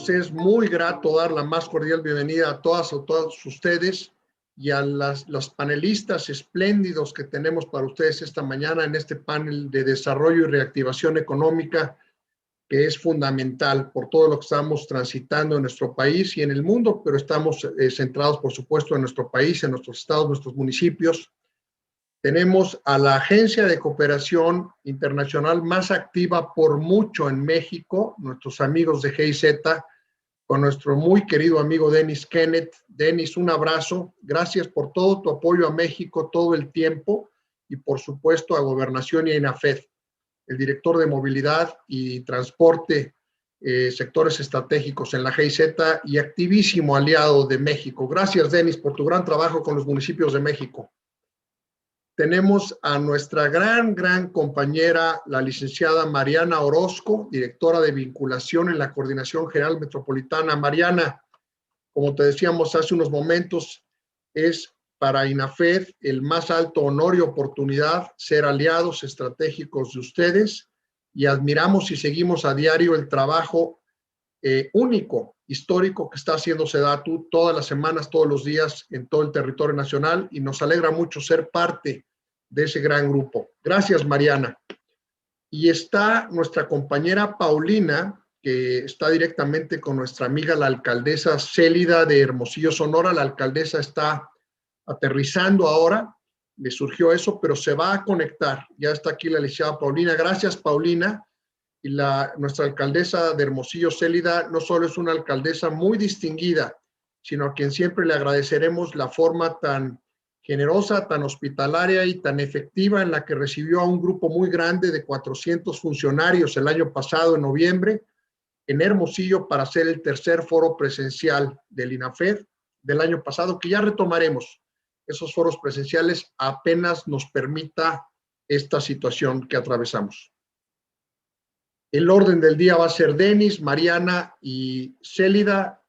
Nos es muy grato dar la más cordial bienvenida a todos ustedes y a los panelistas espléndidos que tenemos para ustedes esta mañana en este panel de desarrollo y reactivación económica, que es fundamental por todo lo que estamos transitando en nuestro país y en el mundo, pero estamos centrados, por supuesto, en nuestro país, en nuestros estados, nuestros municipios. Tenemos a la agencia de cooperación internacional más activa por mucho en México, nuestros amigos de GIZ, con nuestro muy querido amigo Dennis Kenneth. Dennis, un abrazo. Gracias por todo tu apoyo a México todo el tiempo y, por supuesto, a Gobernación y a INAFED, el director de movilidad y transporte, sectores estratégicos en la GIZ y activísimo aliado de México. Gracias, Dennis, por tu gran trabajo con los municipios de México. Tenemos a nuestra gran compañera, la licenciada Mariana Orozco, directora de vinculación en la Coordinación General Metropolitana. Mariana, como te decíamos hace unos momentos, es para INAFED el más alto honor y oportunidad ser aliados estratégicos de ustedes, y admiramos y seguimos a diario el trabajo único, histórico que está haciendo SEDATU todas las semanas, todos los días en todo el territorio nacional, y nos alegra mucho ser parte de ese gran grupo. Gracias, Mariana. Y está nuestra compañera Paulina, que está directamente con nuestra amiga la alcaldesa Célida de Hermosillo, Sonora. La alcaldesa está aterrizando ahora, le surgió eso, pero se va a conectar. Ya está aquí la licenciada Paulina. Gracias, Paulina. Y nuestra alcaldesa de Hermosillo, Célida, no solo es una alcaldesa muy distinguida, sino a quien siempre le agradeceremos la forma tan generosa, tan hospitalaria y tan efectiva en la que recibió a un grupo muy grande de 400 funcionarios el año pasado, en noviembre, en Hermosillo, para hacer el tercer foro presencial del INAFED del año pasado, que ya retomaremos esos foros presenciales apenas nos permita esta situación que atravesamos. El orden del día va a ser Dennis, Mariana y Célida,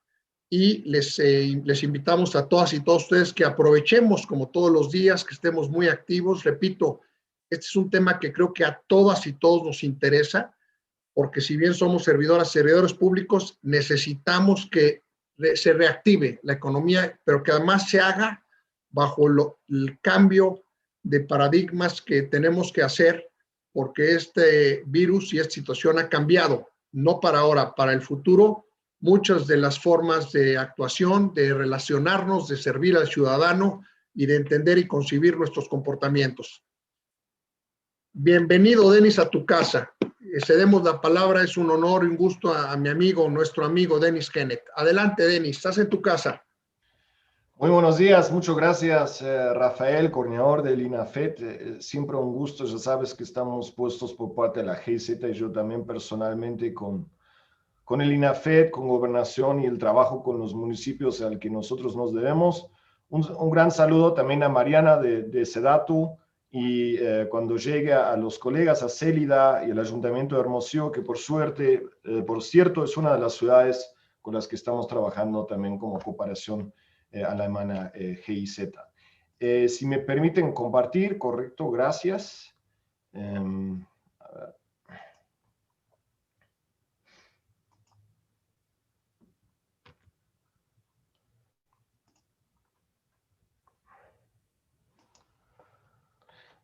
y les invitamos a todas y todos ustedes que aprovechemos, como todos los días, que estemos muy activos. Repito, este es un tema que creo que a todas y todos nos interesa, porque si bien somos servidores públicos, necesitamos que se reactive la economía, pero que además se haga bajo el cambio de paradigmas que tenemos que hacer, porque este virus y esta situación ha cambiado, no para ahora, para el futuro. Muchas de las formas de actuación, de relacionarnos, de servir al ciudadano y de entender y concebir nuestros comportamientos. Bienvenido, Dennis, a tu casa. Cedemos la palabra, es un honor y un gusto a mi amigo, nuestro amigo Dennis Kenneth. Adelante, Dennis, estás en tu casa. Muy buenos días, muchas gracias, Rafael, coordinador del INAFED. Siempre un gusto, ya sabes que estamos puestos por parte de la GIZ y yo también personalmente con el INAFED, con Gobernación y el trabajo con los municipios al que nosotros nos debemos. Un gran saludo también a Mariana de SEDATU y cuando llegue a los colegas, a Célida y el Ayuntamiento de Hermosillo, que por suerte, por cierto, es una de las ciudades con las que estamos trabajando también como cooperación alemana GIZ. Si me permiten compartir, correcto, gracias. A ver.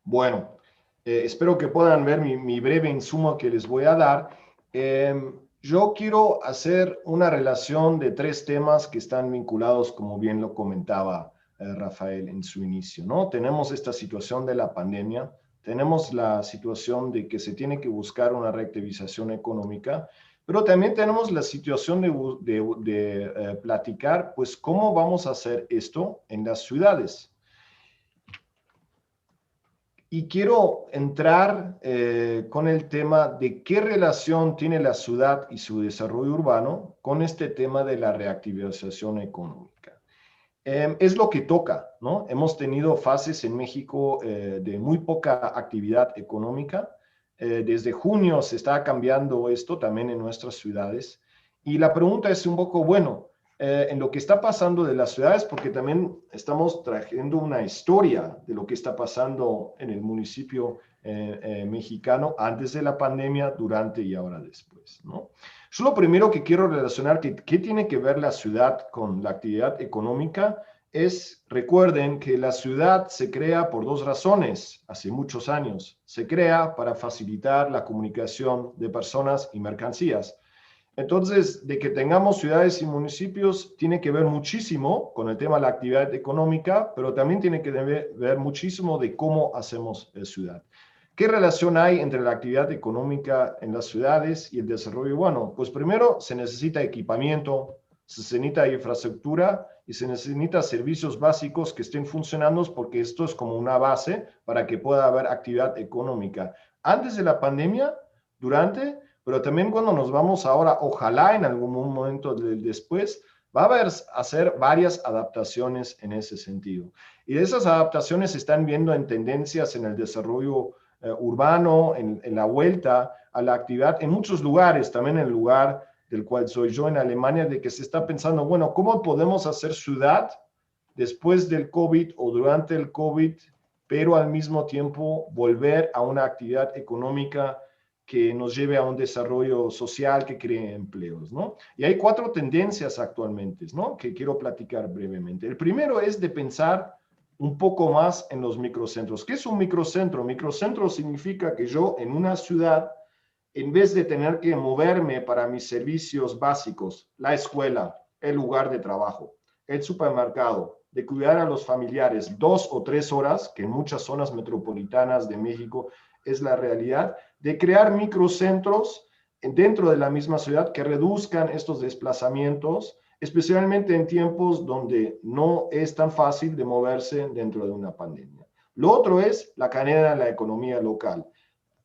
Bueno, espero que puedan ver mi breve insumo que les voy a dar. Yo quiero hacer una relación de tres temas que están vinculados, como bien lo comentaba Rafael en su inicio, ¿no? Tenemos esta situación de la pandemia, tenemos la situación de que se tiene que buscar una reactivación económica, pero también tenemos la situación de platicar, pues, cómo vamos a hacer esto en las ciudades. Y quiero entrar con el tema de qué relación tiene la ciudad y su desarrollo urbano con este tema de la reactivación económica. Es lo que toca, ¿no? Hemos tenido fases en México de muy poca actividad económica. Desde junio se está cambiando esto también en nuestras ciudades. Y la pregunta es un poco, bueno, en lo que está pasando de las ciudades, porque también estamos trayendo una historia de lo que está pasando en el municipio mexicano antes de la pandemia, durante y ahora después, ¿no? Yo lo primero que quiero relacionar, ¿qué tiene que ver la ciudad con la actividad económica? Recuerden que la ciudad se crea por dos razones, hace muchos años. Se crea para facilitar la comunicación de personas y mercancías. Entonces, de que tengamos ciudades y municipios tiene que ver muchísimo con el tema de la actividad económica, pero también tiene que ver muchísimo de cómo hacemos ciudad. ¿Qué relación hay entre la actividad económica en las ciudades y el desarrollo urbano? Pues primero se necesita equipamiento, se necesita infraestructura y se necesita servicios básicos que estén funcionando porque esto es como una base para que pueda haber actividad económica. Antes de la pandemia, durante, pero también cuando nos vamos ahora, ojalá en algún momento después, va a haber hacer varias adaptaciones en ese sentido. Y esas adaptaciones se están viendo en tendencias en el desarrollo urbano, en la vuelta a la actividad, en muchos lugares, también en el lugar del cual soy yo en Alemania, de que se está pensando, bueno, ¿cómo podemos hacer ciudad después del COVID o durante el COVID, pero al mismo tiempo volver a una actividad económica que nos lleve a un desarrollo social que cree empleos, ¿no? Y hay 4 tendencias actualmente, ¿no? Que quiero platicar brevemente. El primero es de pensar un poco más en los microcentros. ¿Qué es un microcentro? Microcentro significa que yo en una ciudad, en vez de tener que moverme para mis servicios básicos, la escuela, el lugar de trabajo, el supermercado, de cuidar a los familiares 2 o 3 horas, que en muchas zonas metropolitanas de México es la realidad, de crear microcentros dentro de la misma ciudad que reduzcan estos desplazamientos, especialmente en tiempos donde no es tan fácil de moverse dentro de una pandemia. Lo otro es la cadena de la economía local.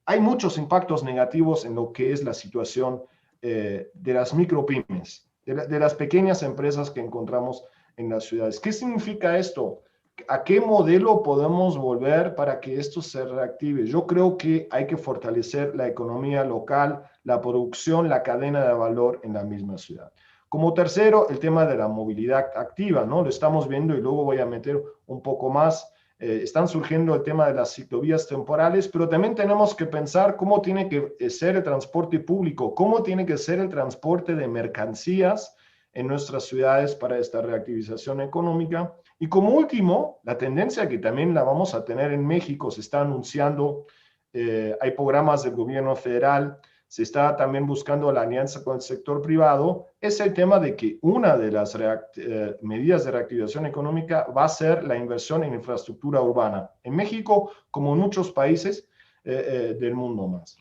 Hay muchos impactos negativos en lo que es la situación de las micropymes, de las pequeñas empresas que encontramos en las ciudades. ¿Qué significa esto? ¿A qué modelo podemos volver para que esto se reactive? Yo creo que hay que fortalecer la economía local, la producción, la cadena de valor en la misma ciudad. Como tercero, el tema de la movilidad activa, ¿no? Lo estamos viendo y luego voy a meter un poco más. Están surgiendo el tema de las ciclovías temporales, pero también tenemos que pensar cómo tiene que ser el transporte público, cómo tiene que ser el transporte de mercancías en nuestras ciudades para esta reactivación económica. Y como último, la tendencia que también la vamos a tener en México, se está anunciando, hay programas del gobierno federal, se está también buscando la alianza con el sector privado, es el tema de que una de las medidas de reactivación económica va a ser la inversión en infraestructura urbana, en México como en muchos países del mundo más.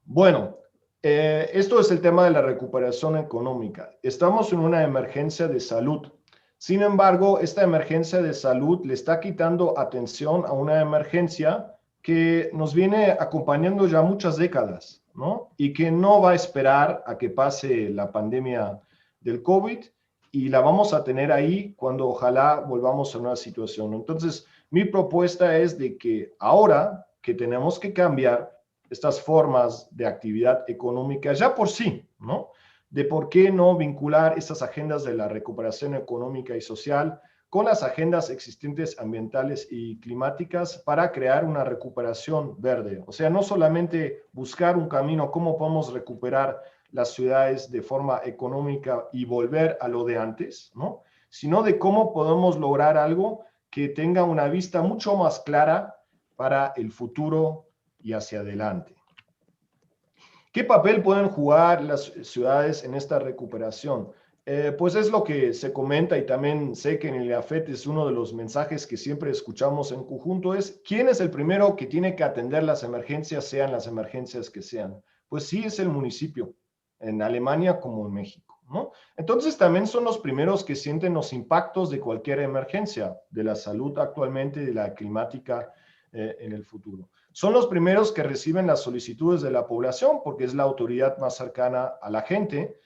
Bueno, esto es el tema de la recuperación económica. Estamos en una emergencia de salud. Sin embargo, esta emergencia de salud le está quitando atención a una emergencia que nos viene acompañando ya muchas décadas, ¿no? Y que no va a esperar a que pase la pandemia del COVID y la vamos a tener ahí cuando ojalá volvamos a una situación. Entonces, mi propuesta es de que ahora que tenemos que cambiar estas formas de actividad económica ya por sí, ¿no? De por qué no vincular estas agendas de la recuperación económica y social con las agendas existentes ambientales y climáticas para crear una recuperación verde. O sea, no solamente buscar un camino, cómo podemos recuperar las ciudades de forma económica y volver a lo de antes, ¿no? Sino de cómo podemos lograr algo que tenga una vista mucho más clara para el futuro y hacia adelante. ¿Qué papel pueden jugar las ciudades en esta recuperación? Pues es lo que se comenta y también sé que en el INAFET es uno de los mensajes que siempre escuchamos en conjunto es ¿quién es el primero que tiene que atender las emergencias, sean las emergencias que sean? Pues sí, es el municipio, en Alemania como en México, ¿no? Entonces también son los primeros que sienten los impactos de cualquier emergencia, de la salud actualmente, de la climática en el futuro. Son los primeros que reciben las solicitudes de la población porque es la autoridad más cercana a la gente.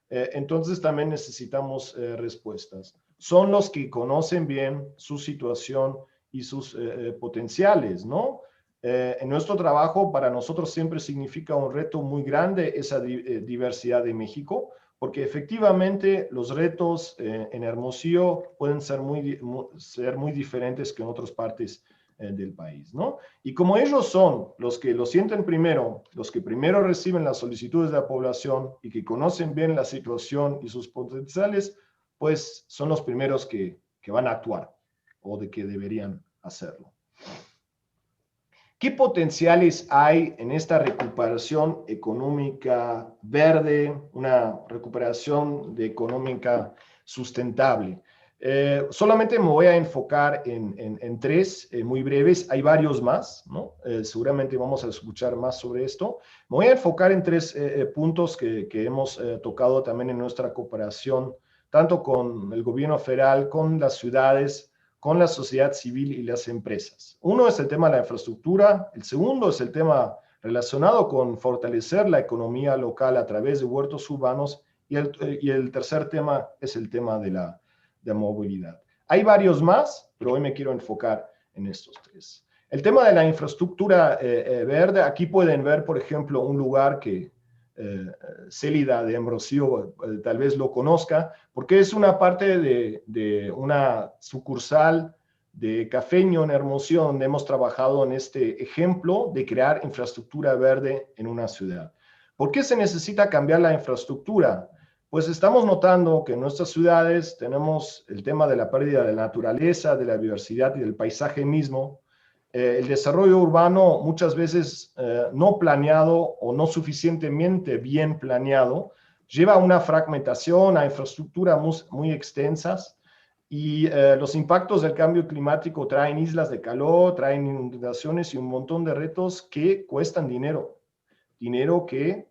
Entonces también necesitamos respuestas. Son los que conocen bien su situación y sus potenciales, ¿no? En nuestro trabajo, para nosotros siempre significa un reto muy grande esa diversidad de México, porque efectivamente los retos en Hermosillo pueden ser muy diferentes que en otras partes del país, ¿no? Y como ellos son los que lo sienten primero, los que primero reciben las solicitudes de la población y que conocen bien la situación y sus potenciales, pues son los primeros que van a actuar o de que deberían hacerlo. ¿Qué potenciales hay en esta recuperación económica verde, una recuperación económica sustentable? Solamente me voy a enfocar en tres muy breves. Hay varios más, ¿no? Seguramente vamos a escuchar más sobre esto. Me voy a enfocar en tres puntos que hemos tocado también en nuestra cooperación, tanto con el gobierno federal, con las ciudades, con la sociedad civil y las empresas. Uno es el tema de la infraestructura, el segundo es el tema relacionado con fortalecer la economía local a través de huertos urbanos y el tercer tema es el tema de la movilidad. Hay varios más, pero hoy me quiero enfocar en estos tres. El tema de la infraestructura verde, aquí pueden ver, por ejemplo, un lugar que Célida de Ambrosio tal vez lo conozca, porque es una parte de una sucursal de Cafeño en Hermosillo, donde hemos trabajado en este ejemplo de crear infraestructura verde en una ciudad. ¿Por qué se necesita cambiar la infraestructura? Pues estamos notando que en nuestras ciudades tenemos el tema de la pérdida de la naturaleza, de la biodiversidad y del paisaje mismo. El desarrollo urbano muchas veces no planeado o no suficientemente bien planeado lleva a una fragmentación, a infraestructuras muy extensas y los impactos del cambio climático traen islas de calor, traen inundaciones y un montón de retos que cuestan dinero, dinero que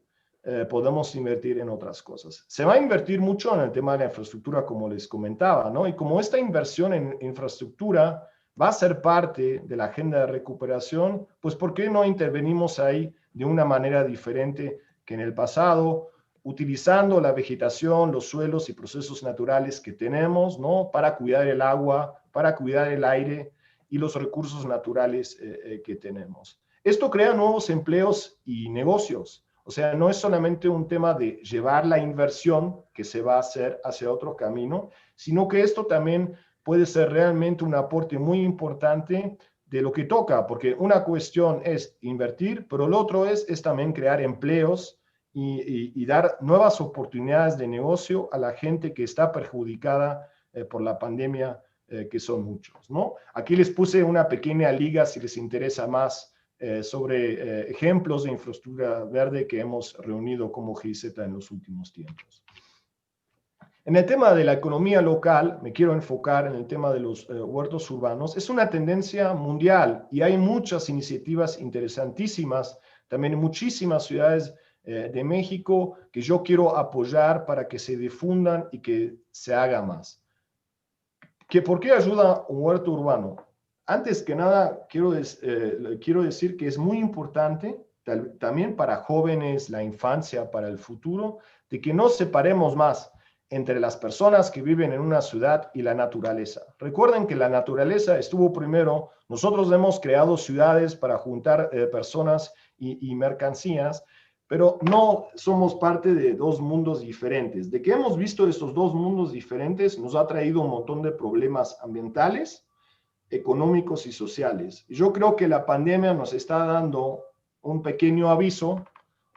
podemos invertir en otras cosas. Se va a invertir mucho en el tema de la infraestructura, como les comentaba, ¿no? Y como esta inversión en infraestructura va a ser parte de la agenda de recuperación, pues ¿por qué no intervenimos ahí de una manera diferente que en el pasado, utilizando la vegetación, los suelos y procesos naturales que tenemos, ¿no? Para cuidar el agua, para cuidar el aire y los recursos naturales que tenemos. Esto crea nuevos empleos y negocios. O sea, no es solamente un tema de llevar la inversión que se va a hacer hacia otro camino, sino que esto también puede ser realmente un aporte muy importante de lo que toca, porque una cuestión es invertir, pero lo otro es también crear empleos y dar nuevas oportunidades de negocio a la gente que está perjudicada por la pandemia, que son muchos, ¿no? Aquí les puse una pequeña liga si les interesa más sobre ejemplos de infraestructura verde que hemos reunido como GIZ en los últimos tiempos. En el tema de la economía local, me quiero enfocar en el tema de los huertos urbanos. Es una tendencia mundial y hay muchas iniciativas interesantísimas, también en muchísimas ciudades de México que yo quiero apoyar para que se difundan y que se haga más. ¿Por qué ayuda un huerto urbano? Antes que nada, quiero decir que es muy importante también para jóvenes, la infancia, para el futuro, de que no separemos más entre las personas que viven en una ciudad y la naturaleza. Recuerden que la naturaleza estuvo primero, nosotros hemos creado ciudades para juntar personas y mercancías, pero no somos parte de dos mundos diferentes. De que hemos visto estos dos mundos diferentes nos ha traído un montón de problemas ambientales, económicos y sociales. Yo creo que la pandemia nos está dando un pequeño aviso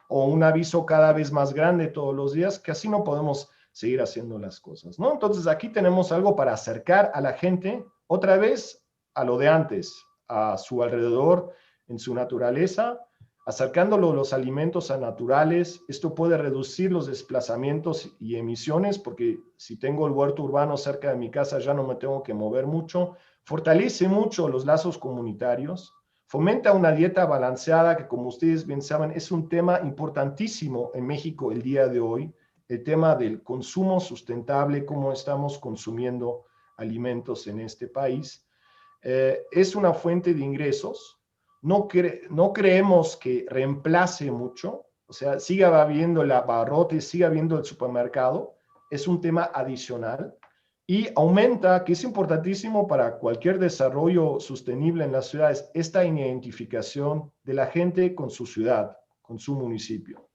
o un aviso cada vez más grande todos los días, que así no podemos seguir haciendo las cosas, ¿no? Entonces aquí tenemos algo para acercar a la gente otra vez a lo de antes, a su alrededor, en su naturaleza, acercándolo los alimentos a naturales. Esto puede reducir los desplazamientos y emisiones, porque si tengo el huerto urbano cerca de mi casa ya no me tengo que mover mucho. Fortalece mucho los lazos comunitarios, fomenta una dieta balanceada que, como ustedes bien saben, es un tema importantísimo en México el día de hoy, el tema del consumo sustentable, cómo estamos consumiendo alimentos en este país. Es una fuente de ingresos, no creemos que reemplace mucho, o sea, siga habiendo el abarrote, siga habiendo el supermercado, es un tema adicional y aumenta, que es importantísimo para cualquier desarrollo sostenible en las ciudades, esta identificación de la gente con su ciudad, con su municipio.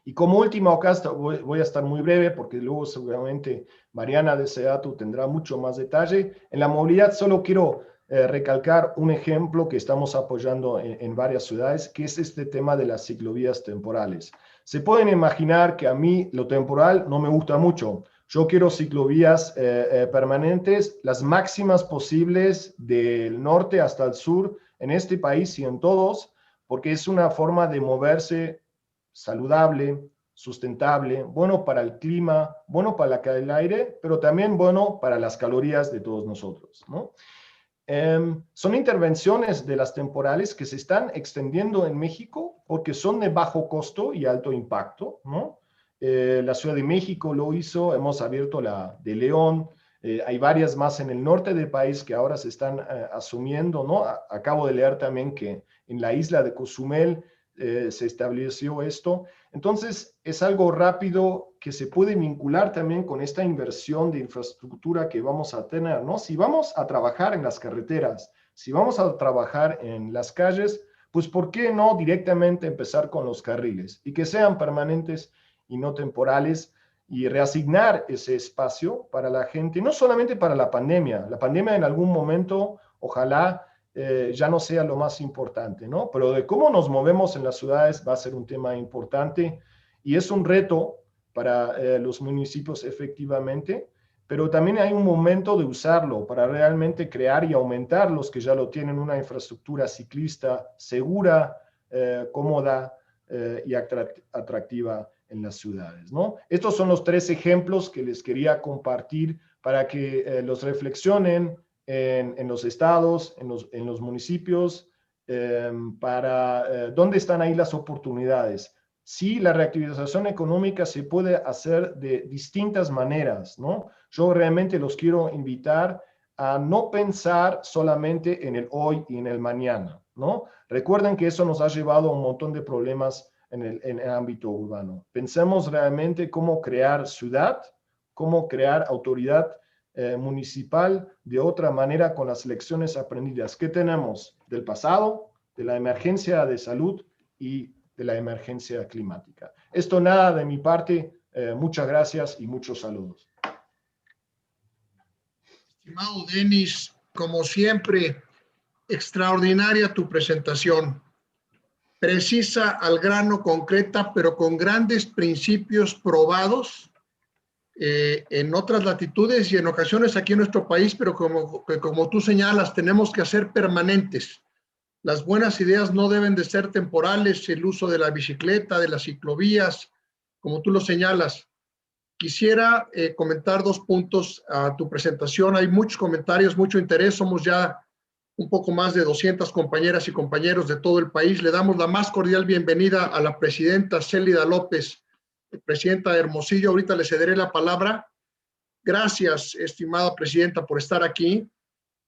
Y como último, acá voy a estar muy breve porque luego seguramente Mariana de Seatu tendrá mucho más detalle. En la movilidad solo quiero recalcar un ejemplo que estamos apoyando en varias ciudades, que es este tema de las ciclovías temporales. Se pueden imaginar que a mí lo temporal no me gusta mucho. Yo quiero ciclovías permanentes, las máximas posibles del norte hasta el sur en este país y en todos, porque es una forma de moverse saludable, sustentable, bueno para el clima, bueno para la calidad del aire, pero también bueno para las calorías de todos nosotros, ¿no? Son intervenciones de las temporales que se están extendiendo en México porque son de bajo costo y alto impacto, ¿no? La Ciudad de México lo hizo, hemos abierto la de León, hay varias más en el norte del país que ahora se están asumiendo, ¿no? Acabo de leer también que en la isla de Cozumel se estableció esto. Entonces, es algo rápido que se puede vincular también con esta inversión de infraestructura que vamos a tener, ¿no? Si vamos a trabajar en las carreteras, si vamos a trabajar en las calles, pues ¿por qué no directamente empezar con los carriles? Y que sean permanentes y no temporales, y reasignar ese espacio para la gente, no solamente para la pandemia en algún momento, ojalá ya no sea lo más importante, ¿no? Pero de cómo nos movemos en las ciudades va a ser un tema importante y es un reto para los municipios efectivamente, pero también hay un momento de usarlo para realmente crear y aumentar los que ya lo tienen, una infraestructura ciclista segura, cómoda y atractiva en las ciudades, ¿no? Estos son los 3 ejemplos que les quería compartir para que los reflexionen en los estados, en los municipios, para dónde están ahí las oportunidades. Sí, la reactivación económica se puede hacer de distintas maneras, ¿no? Yo realmente los quiero invitar a no pensar solamente en el hoy y en el mañana, ¿no? Recuerden que eso nos ha llevado a un montón de problemas en el ámbito urbano. Pensemos realmente cómo crear ciudad, cómo crear autoridad municipal de otra manera con las lecciones aprendidas que tenemos del pasado, de la emergencia de salud y de la emergencia climática. Esto nada de mi parte. Muchas gracias y muchos saludos. Estimado Denis, como siempre, extraordinaria tu presentación. Precisa, al grano, concreta, pero con grandes principios probados en otras latitudes y en ocasiones aquí en nuestro país, pero como tú señalas, tenemos que hacer permanentes. Las buenas ideas no deben de ser temporales, el uso de la bicicleta, de las ciclovías, como tú lo señalas. Quisiera comentar 2 puntos a tu presentación. Hay muchos comentarios, mucho interés. Somos ya un poco más de 200 compañeras y compañeros de todo el país. Le damos la más cordial bienvenida a la presidenta Célida López, presidenta de Hermosillo. Ahorita le cederé la palabra. Gracias, estimada presidenta, por estar aquí.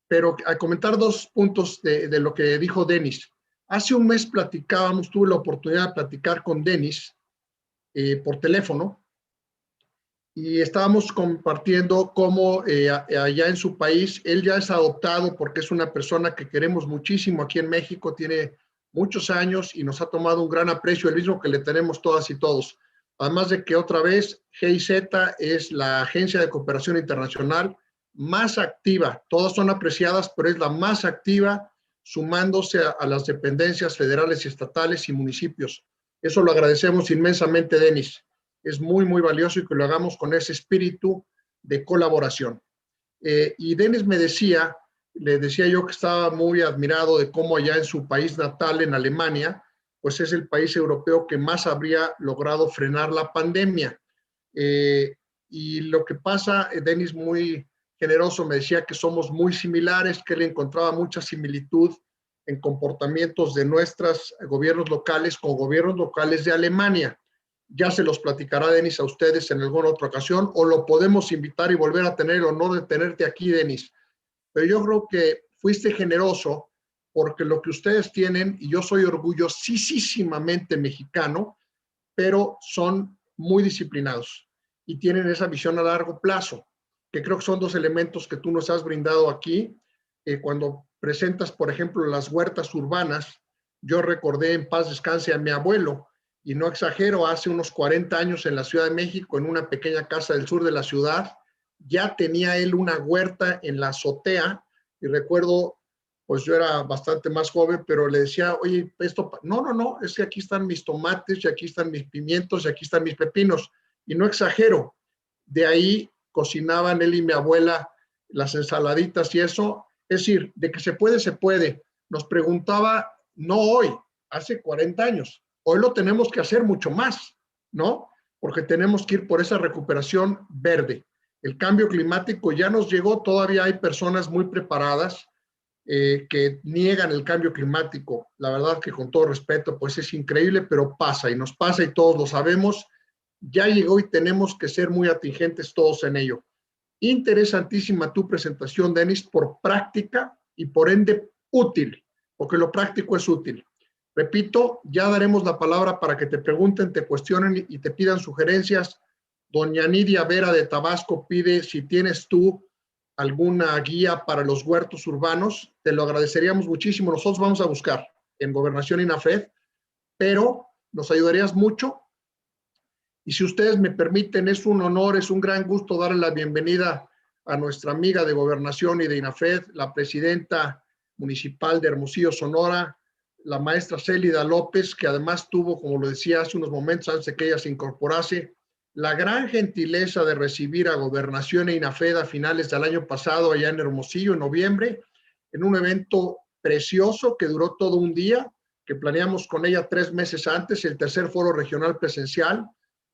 Pero a comentar 2 puntos de lo que dijo Denis. Hace un mes platicábamos, tuve la oportunidad de platicar con Denis por teléfono y estábamos compartiendo cómo allá en su país, él ya es adoptado porque es una persona que queremos muchísimo aquí en México, tiene muchos años y nos ha tomado un gran aprecio, el mismo que le tenemos todas y todos. Además de que otra vez, GIZ es la Agencia de Cooperación Internacional más activa, todas son apreciadas, pero es la más activa, sumándose a las dependencias federales y estatales y municipios. Eso lo agradecemos inmensamente, Denis. Es muy, muy valioso y que lo hagamos con ese espíritu de colaboración. Y Denis me decía, le decía yo que estaba muy admirado de cómo allá en su país natal, en Alemania, pues es el país europeo que más habría logrado frenar la pandemia. Y lo que pasa, Denis muy generoso me decía que somos muy similares, que él encontraba mucha similitud en comportamientos de nuestros gobiernos locales con gobiernos locales de Alemania. Ya se los platicará Denis a ustedes en alguna otra ocasión, o lo podemos invitar y volver a tener el honor de tenerte aquí, Denis. Pero yo creo que fuiste generoso porque lo que ustedes tienen, y yo soy orgullosísimamente mexicano, pero son muy disciplinados y tienen esa visión a largo plazo, que creo que son 2 elementos que tú nos has brindado aquí. Cuando presentas, por ejemplo, las huertas urbanas, yo recordé en paz descanse a mi abuelo, y no exagero, hace unos 40 años en la Ciudad de México, en una pequeña casa del sur de la ciudad, ya tenía él una huerta en la azotea, y recuerdo pues yo era bastante más joven, pero le decía, oye, esto, no, es que aquí están mis tomates, y aquí están mis pimientos, y aquí están mis pepinos, y no exagero. De ahí cocinaban él y mi abuela las ensaladitas y eso. Es decir, de que se puede, se puede. Nos preguntaba, no hoy, hace 40 años. Hoy lo tenemos que hacer mucho más, ¿no? Porque tenemos que ir por esa recuperación verde. El cambio climático ya nos llegó, todavía hay personas muy preparadas que niegan el cambio climático. La verdad que con todo respeto, pues es increíble, pero pasa y nos pasa y todos lo sabemos. Ya llegó y tenemos que ser muy atingentes todos en ello. Interesantísima tu presentación, Denis, por práctica y por ende útil, porque lo práctico es útil. Repito, ya daremos la palabra para que te pregunten, te cuestionen y te pidan sugerencias. Doña Nidia Vera de Tabasco pide si tienes tú alguna guía para los huertos urbanos, te lo agradeceríamos muchísimo. Nosotros vamos a buscar en Gobernación INAFED, pero nos ayudarías mucho. Y si ustedes me permiten, es un honor, es un gran gusto darle la bienvenida a nuestra amiga de Gobernación y de INAFED, la presidenta municipal de Hermosillo, Sonora, la maestra Célida López, que además tuvo, como lo decía hace unos momentos antes de que ella se incorporase, la gran gentileza de recibir a Gobernación e INAFED a finales del año pasado allá en Hermosillo, en noviembre, en un evento precioso que duró todo un día, que planeamos con ella 3 meses antes, el tercer foro regional presencial,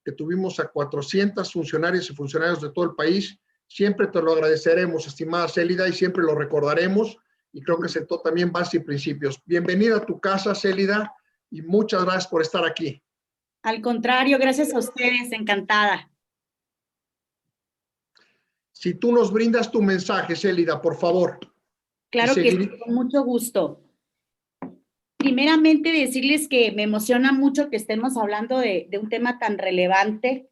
que tuvimos a 400 funcionarios y funcionarios de todo el país. Siempre te lo agradeceremos, estimada Célida, y siempre lo recordaremos, y creo que sentó también bases y principios. Bienvenida a tu casa, Célida, y muchas gracias por estar aquí. Al contrario, gracias a ustedes, encantada. Si tú nos brindas tu mensaje, Célida, por favor. Claro que sí, con mucho gusto. Primeramente, decirles que me emociona mucho que estemos hablando de un tema tan relevante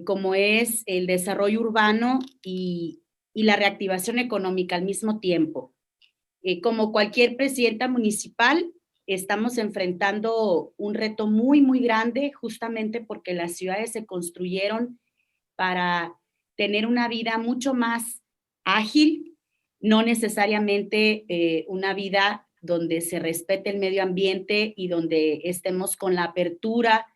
como es el desarrollo urbano y la reactivación económica al mismo tiempo. Como cualquier presidenta municipal, estamos enfrentando un reto muy, muy grande, justamente porque las ciudades se construyeron para tener una vida mucho más ágil, no necesariamente una vida donde se respete el medio ambiente y donde estemos con la apertura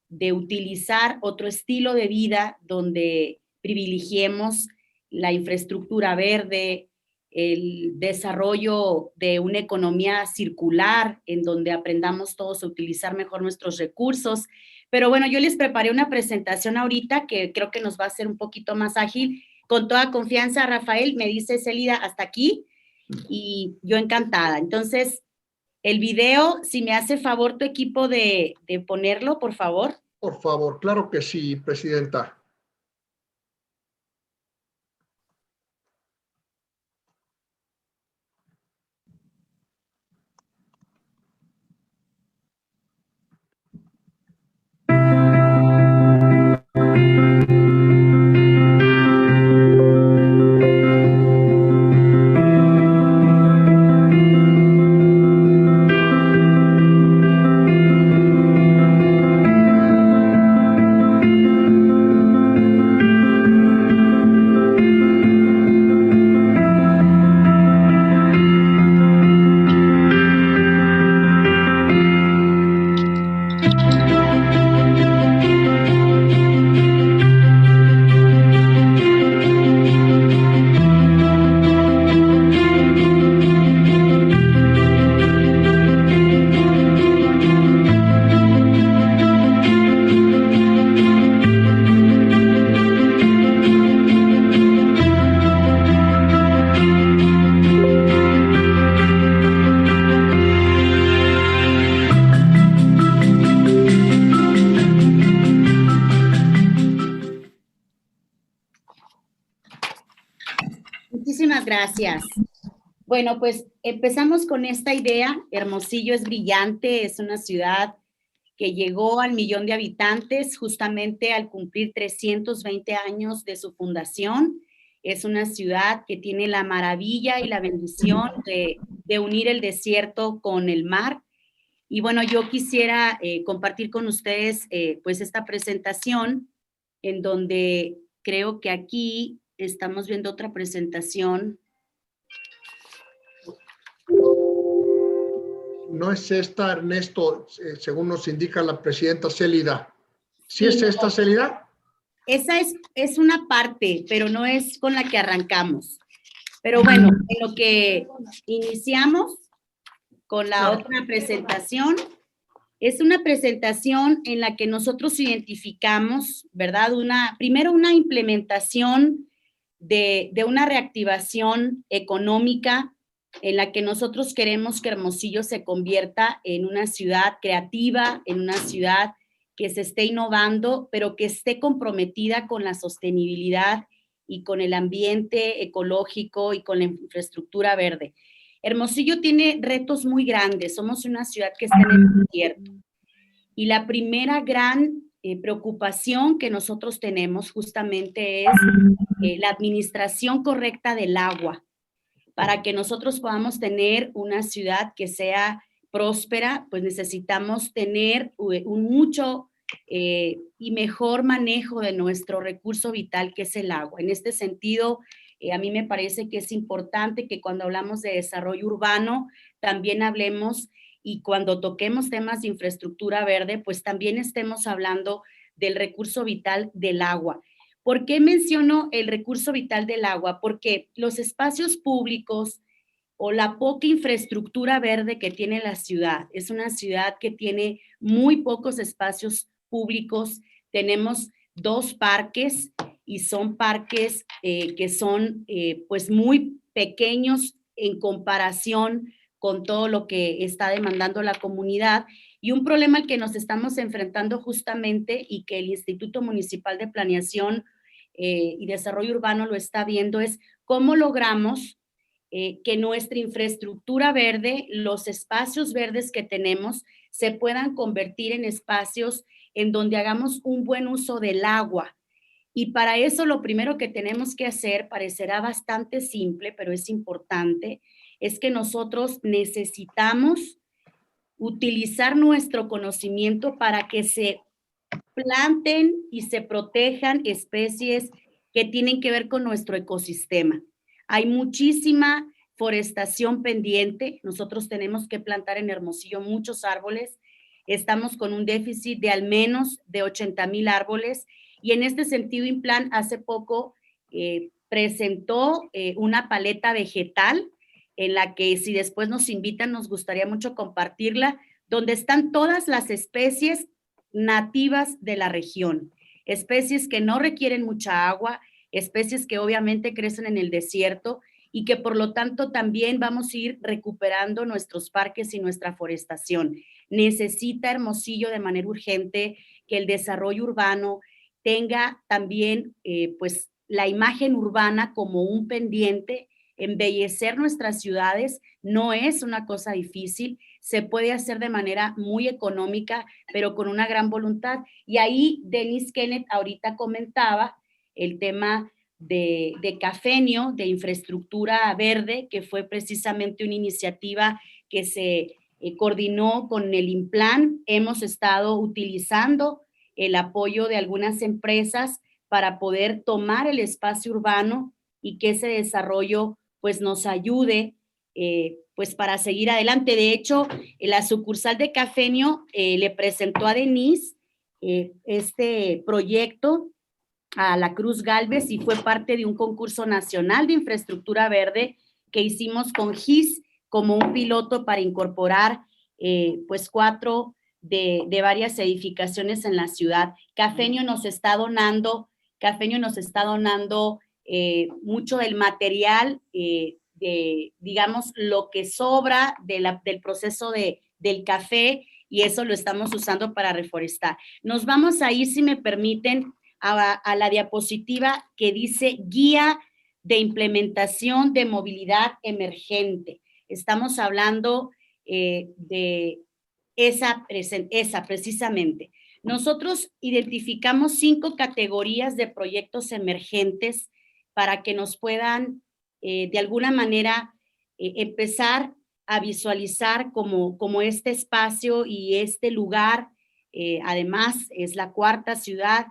de utilizar otro estilo de vida donde privilegiemos la infraestructura verde, el desarrollo de una economía circular en donde aprendamos todos a utilizar mejor nuestros recursos. Pero bueno, yo les preparé una presentación ahorita que creo que nos va a hacer un poquito más ágil. Con toda confianza, Rafael, me dice Célida, hasta aquí, y yo encantada. Entonces, el video, si me hace favor tu equipo de ponerlo, por favor. Por favor, claro que sí, presidenta. Muchísimas gracias. Bueno, pues empezamos con esta idea. Hermosillo es brillante, es una ciudad que llegó al 1,000,000 de habitantes justamente al cumplir 320 años de su fundación. Es una ciudad que tiene la maravilla y la bendición de unir el desierto con el mar. Y bueno, yo quisiera compartir con ustedes pues esta presentación en donde creo que aquí estamos viendo otra presentación. no es esta, Ernesto, según nos indica la presidenta Célida. ¿Sí es no, esta, Célida? esa es una parte, pero no es con la que arrancamos. Pero bueno, en lo que iniciamos con la otra presentación, es una presentación en la que nosotros identificamos, ¿verdad? Primero una implementación de una reactivación económica en la que nosotros queremos que Hermosillo se convierta en una ciudad creativa, en una ciudad que se esté innovando, pero que esté comprometida con la sostenibilidad y con el ambiente ecológico y con la infraestructura verde. Hermosillo tiene retos muy grandes, somos una ciudad que está en el desierto. Y la primera gran preocupación que nosotros tenemos justamente es la administración correcta del agua, para que nosotros podamos tener una ciudad que sea próspera, pues necesitamos tener un mucho y mejor manejo de nuestro recurso vital, que es el agua. En este sentido, a mí me parece que es importante que cuando hablamos de desarrollo urbano, también hablemos, y cuando toquemos temas de infraestructura verde, pues también estemos hablando del recurso vital del agua. ¿Por qué menciono el recurso vital del agua? Porque los espacios públicos o la poca infraestructura verde que tiene la ciudad, es una ciudad que tiene muy pocos espacios públicos. Tenemos 2 parques y son parques que son pues muy pequeños en comparación con todo lo que está demandando la comunidad, y un problema al que nos estamos enfrentando justamente y que el Instituto Municipal de Planeación y Desarrollo Urbano lo está viendo es cómo logramos que nuestra infraestructura verde, los espacios verdes que tenemos, se puedan convertir en espacios en donde hagamos un buen uso del agua. Y para eso lo primero que tenemos que hacer, parecerá bastante simple, pero es importante, es que nosotros necesitamos utilizar nuestro conocimiento para que se planten y se protejan especies que tienen que ver con nuestro ecosistema. Hay muchísima forestación pendiente. Nosotros tenemos que plantar en Hermosillo muchos árboles. Estamos con un déficit de al menos de 80,000 árboles, y en este sentido, Implan hace poco presentó una paleta vegetal en la que, si después nos invitan, nos gustaría mucho compartirla, donde están todas las especies nativas de la región, especies que no requieren mucha agua, especies que obviamente crecen en el desierto y que por lo tanto también vamos a ir recuperando nuestros parques y nuestra forestación. Necesita Hermosillo de manera urgente que el desarrollo urbano tenga también pues la imagen urbana como un pendiente. Embellecer nuestras ciudades no es una cosa difícil, se puede hacer de manera muy económica, pero con una gran voluntad. Y ahí Dennis Kenneth ahorita comentaba el tema de Cafenio, de infraestructura verde, que fue precisamente una iniciativa que se coordinó con el Implan. Hemos estado utilizando el apoyo de algunas empresas para poder tomar el espacio urbano y que ese desarrollo pues nos ayude pues para seguir adelante. De hecho, la sucursal de Cafenio le presentó a Denise este proyecto a la Cruz Gálvez y fue parte de un concurso nacional de infraestructura verde que hicimos con GIS como un piloto para incorporar pues 4 de varias edificaciones en la ciudad. Cafenio nos está donando mucho del material, digamos, lo que sobra del proceso del café, y eso lo estamos usando para reforestar. Nos vamos a ir, si me permiten, a la diapositiva que dice Guía de Implementación de Movilidad Emergente. Estamos hablando de esa precisamente. Nosotros identificamos 5 categorías de proyectos emergentes para que nos puedan de alguna manera empezar a visualizar como este espacio y este lugar. Además, es la 4ª ciudad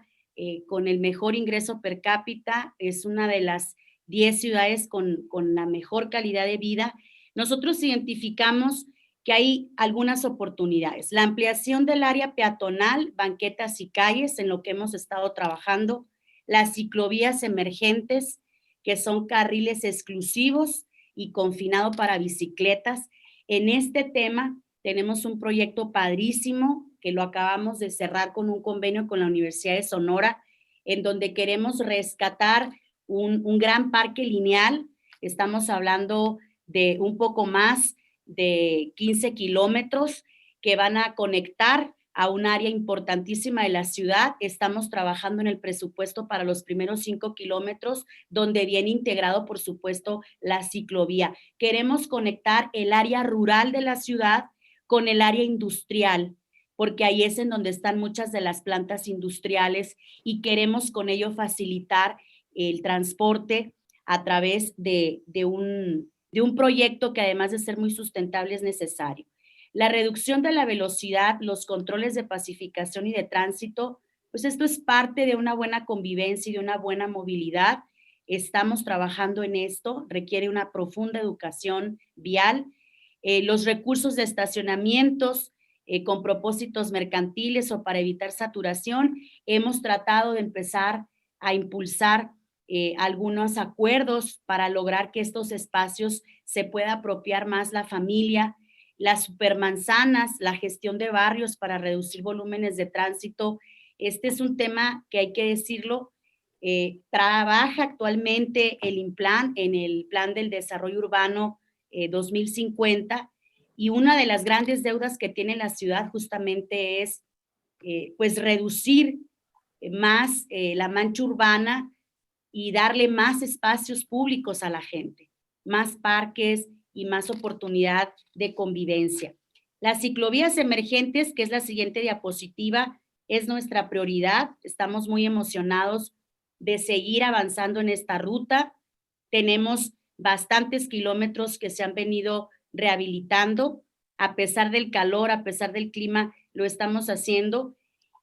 con el mejor ingreso per cápita, es una de las 10 ciudades con la mejor calidad de vida. Nosotros identificamos que hay algunas oportunidades. La ampliación del área peatonal, banquetas y calles, en lo que hemos estado trabajando, las ciclovías emergentes, que son carriles exclusivos y confinado para bicicletas. En este tema tenemos un proyecto padrísimo que lo acabamos de cerrar con un convenio con la Universidad de Sonora, en donde queremos rescatar un gran parque lineal. Estamos hablando de un poco más de 15 kilómetros que van a conectar a un área importantísima de la ciudad. Estamos trabajando en el presupuesto para los primeros 5 kilómetros, donde viene integrado, por supuesto, la ciclovía. Queremos conectar el área rural de la ciudad con el área industrial, porque ahí es en donde están muchas de las plantas industriales y queremos con ello facilitar el transporte a través de un proyecto que, además de ser muy sustentable, es necesario. La reducción de la velocidad, los controles de pacificación y de tránsito, pues esto es parte de una buena convivencia y de una buena movilidad. Estamos trabajando en esto, requiere una profunda educación vial. Los recursos de estacionamientos con propósitos mercantiles o para evitar saturación, hemos tratado de empezar a impulsar algunos acuerdos para lograr que estos espacios se pueda apropiar más la familia. Las supermanzanas, la gestión de barrios para reducir volúmenes de tránsito. Este es un tema que hay que decirlo. Trabaja actualmente el INPLAN en el Plan del Desarrollo Urbano 2050, y una de las grandes deudas que tiene la ciudad justamente es pues reducir más la mancha urbana y darle más espacios públicos a la gente, más parques y más oportunidad de convivencia. Las ciclovías emergentes, que es la siguiente diapositiva, es nuestra prioridad. Estamos muy emocionados de seguir avanzando en esta ruta. Tenemos bastantes kilómetros que se han venido rehabilitando. A pesar del calor, a pesar del clima, lo estamos haciendo.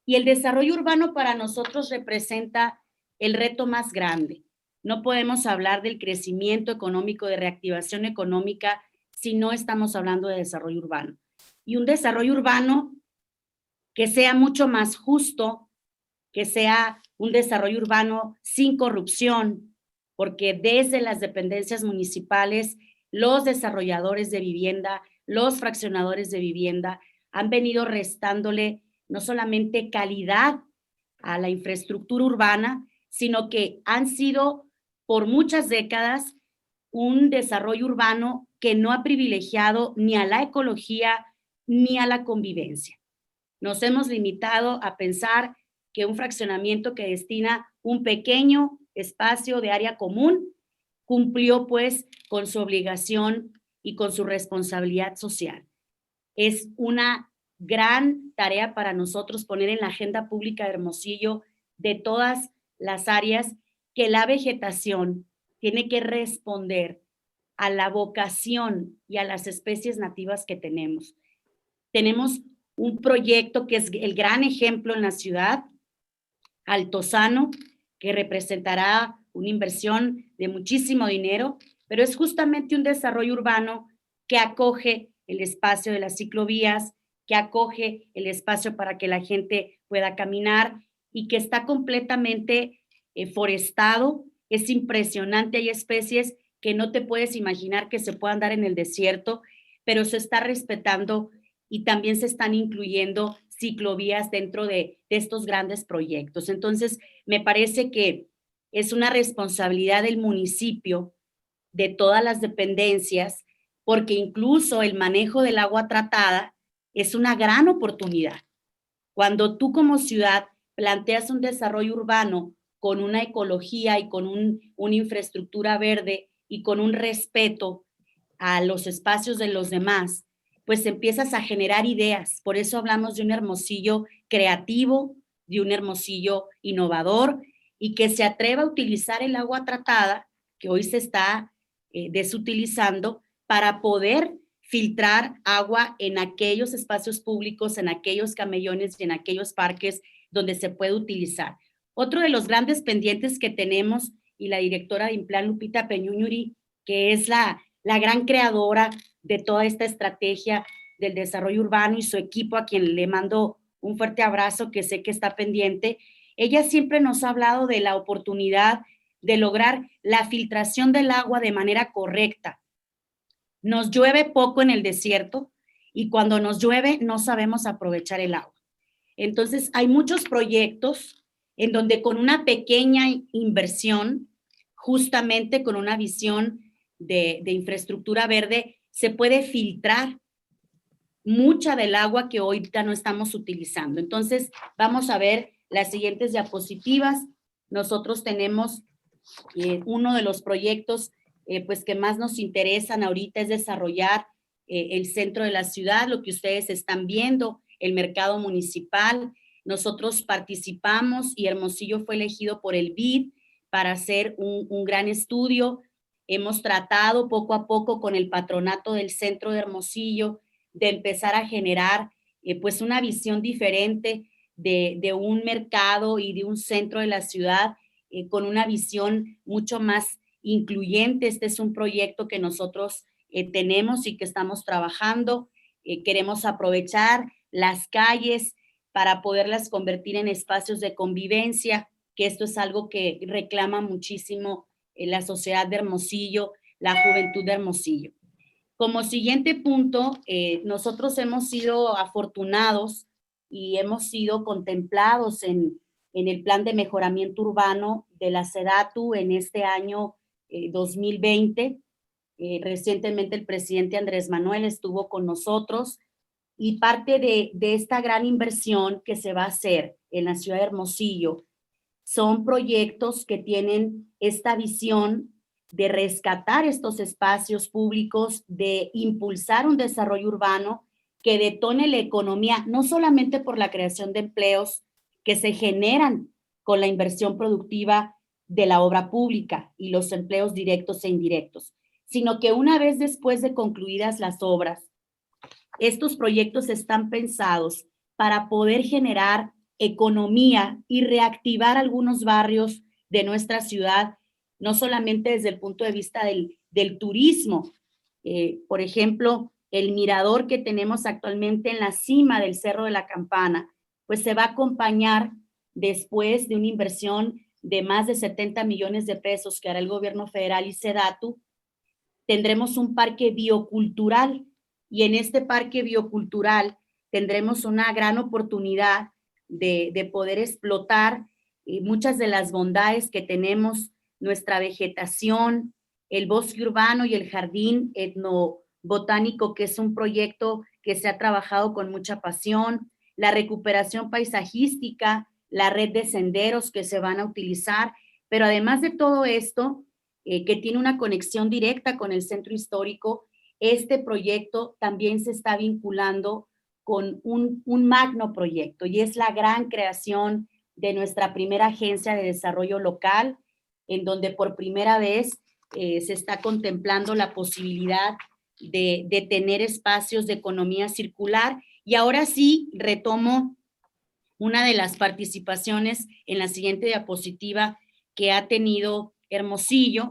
Y el desarrollo urbano para nosotros representa el reto más grande. No podemos hablar del crecimiento económico, de reactivación económica, si no estamos hablando de desarrollo urbano. Y un desarrollo urbano que sea mucho más justo, que sea un desarrollo urbano sin corrupción, porque desde las dependencias municipales, los desarrolladores de vivienda, los fraccionadores de vivienda han venido restándole no solamente calidad a la infraestructura urbana, sino que han sido por muchas décadas un desarrollo urbano que no ha privilegiado ni a la ecología ni a la convivencia. Nos hemos limitado a pensar que un fraccionamiento que destina un pequeño espacio de área común cumplió pues con su obligación y con su responsabilidad social. Es una gran tarea para nosotros poner en la agenda pública de Hermosillo, de todas las áreas, que la vegetación tiene que responder a la vocación y a las especies nativas que tenemos. Tenemos un proyecto que es el gran ejemplo en la ciudad, Altozano, que representará una inversión de muchísimo dinero, pero es justamente un desarrollo urbano que acoge el espacio de las ciclovías, que acoge el espacio para que la gente pueda caminar y que está completamente forestado. Es impresionante, hay especies que no te puedes imaginar que se puedan dar en el desierto, pero se está respetando y también se están incluyendo ciclovías dentro de estos grandes proyectos. Entonces, me parece que es una responsabilidad del municipio, de todas las dependencias, porque incluso el manejo del agua tratada es una gran oportunidad. Cuando tú como ciudad planteas un desarrollo urbano con una ecología y con una infraestructura verde y con un respeto a los espacios de los demás, pues empiezas a generar ideas. Por eso hablamos de un Hermosillo creativo, de un Hermosillo innovador y que se atreva a utilizar el agua tratada, que hoy se está desutilizando, para poder filtrar agua en aquellos espacios públicos, en aquellos camellones y en aquellos parques donde se puede utilizar. Otro de los grandes pendientes que tenemos, y la directora de INPLAN, Lupita Peñuñuri, que es la gran creadora de toda esta estrategia, del Desarrollo Urbano y su equipo, a quien le mando un fuerte abrazo, que sé que está pendiente. Ella siempre nos ha hablado de la oportunidad de lograr la filtración del agua de manera correcta. Nos llueve poco en el desierto y cuando nos llueve no sabemos aprovechar el agua. Entonces, hay muchos proyectos en donde con una pequeña inversión, justamente con una visión de infraestructura verde, se puede filtrar mucha del agua que ahorita no estamos utilizando. Entonces, vamos a ver las siguientes diapositivas. Nosotros tenemos uno de los proyectos pues que más nos interesan ahorita es desarrollar el centro de la ciudad, lo que ustedes están viendo, el mercado municipal. Nosotros participamos y Hermosillo fue elegido por el BID para hacer un gran estudio. Hemos tratado poco a poco con el patronato del centro de Hermosillo de empezar a generar pues una visión diferente de un mercado y de un centro de la ciudad con una visión mucho más incluyente. Este es un proyecto que nosotros tenemos y que estamos trabajando. Queremos aprovechar las calles para poderlas convertir en espacios de convivencia, que esto es algo que reclama muchísimo la sociedad de Hermosillo, la juventud de Hermosillo. Como siguiente punto, nosotros hemos sido afortunados y hemos sido contemplados en el plan de mejoramiento urbano de la SEDATU en este año 2020. Recientemente el presidente Andrés Manuel estuvo con nosotros y parte de esta gran inversión que se va a hacer en la ciudad de Hermosillo son proyectos que tienen esta visión de rescatar estos espacios públicos, de impulsar un desarrollo urbano que detone la economía, no solamente por la creación de empleos que se generan con la inversión productiva de la obra pública y los empleos directos e indirectos, sino que una vez después de concluidas las obras, estos proyectos están pensados para poder generar economía y reactivar algunos barrios de nuestra ciudad, no solamente desde el punto de vista del turismo. Por ejemplo, el mirador que tenemos actualmente en la cima del Cerro de la Campana, pues se va a acompañar después de una inversión de más de 70 millones de pesos que hará el gobierno federal y SEDATU. Tendremos un parque biocultural y en este parque biocultural tendremos una gran oportunidad de poder explotar muchas de las bondades que tenemos, nuestra vegetación, el bosque urbano y el jardín etnobotánico, que es un proyecto que se ha trabajado con mucha pasión, la recuperación paisajística, la red de senderos que se van a utilizar, pero además de todo esto, que tiene una conexión directa con el centro histórico, este proyecto también se está vinculando con un magno proyecto y es la gran creación de nuestra primera agencia de desarrollo local, en donde por primera vez se está contemplando la posibilidad de tener espacios de economía circular. Y ahora sí, retomo una de las participaciones en la siguiente diapositiva que ha tenido Hermosillo.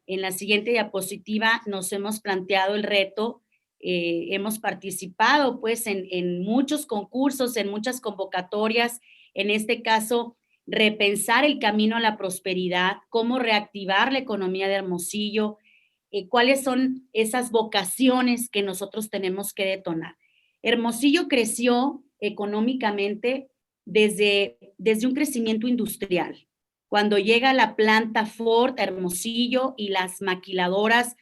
En la siguiente diapositiva nos hemos planteado el reto. Hemos participado pues en muchos concursos, en muchas convocatorias, en este caso repensar el camino a la prosperidad, cómo reactivar la economía de Hermosillo, cuáles son esas vocaciones que nosotros tenemos que detonar. Hermosillo creció económicamente desde un crecimiento industrial. Cuando llega la planta Ford a Hermosillo y las maquiladoras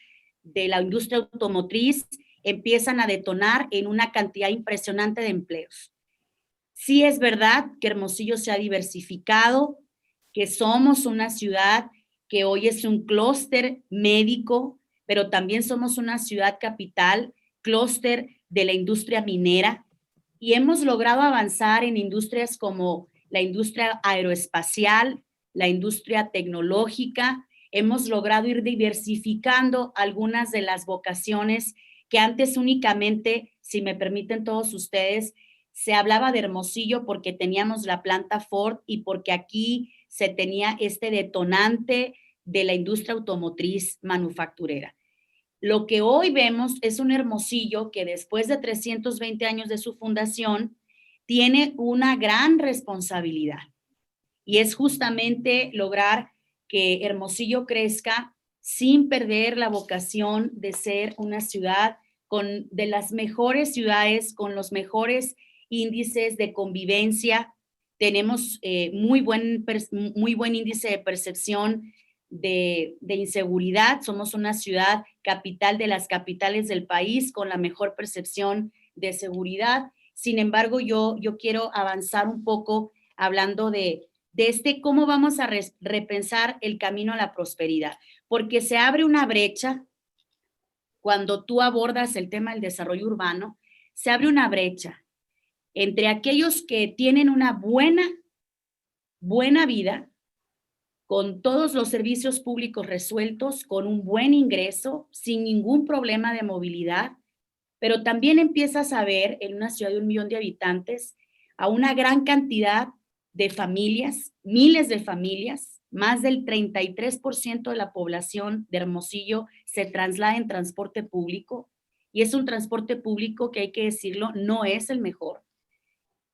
de la industria automotriz empiezan a detonar en una cantidad impresionante de empleos. Sí es verdad que Hermosillo se ha diversificado, que somos una ciudad que hoy es un clúster médico, pero también somos una ciudad capital, clúster de la industria minera, y hemos logrado avanzar en industrias como la industria aeroespacial, la industria tecnológica. Hemos logrado ir diversificando algunas de las vocaciones que antes únicamente, si me permiten todos ustedes, se hablaba de Hermosillo porque teníamos la planta Ford y porque aquí se tenía este detonante de la industria automotriz manufacturera. lo que hoy vemos es un Hermosillo que después de 320 años de su fundación tiene una gran responsabilidad, y es justamente lograr que Hermosillo crezca sin perder la vocación de ser una ciudad de las mejores ciudades, con los mejores índices de convivencia. Tenemos muy buen índice de percepción de inseguridad. Somos una ciudad capital de las capitales del país con la mejor percepción de seguridad. Sin embargo, yo quiero avanzar un poco hablando de cómo vamos a repensar el camino a la prosperidad, porque se abre una brecha cuando tú abordas el tema del desarrollo urbano, se abre una brecha entre aquellos que tienen una buena vida, con todos los servicios públicos resueltos, con un buen ingreso, sin ningún problema de movilidad, pero también empiezas a ver en una ciudad de 1 millón de habitantes a una gran cantidad de familias, miles de familias, más del 33% de la población de Hermosillo se traslada en transporte público, y es un transporte público que, hay que decirlo, no es el mejor.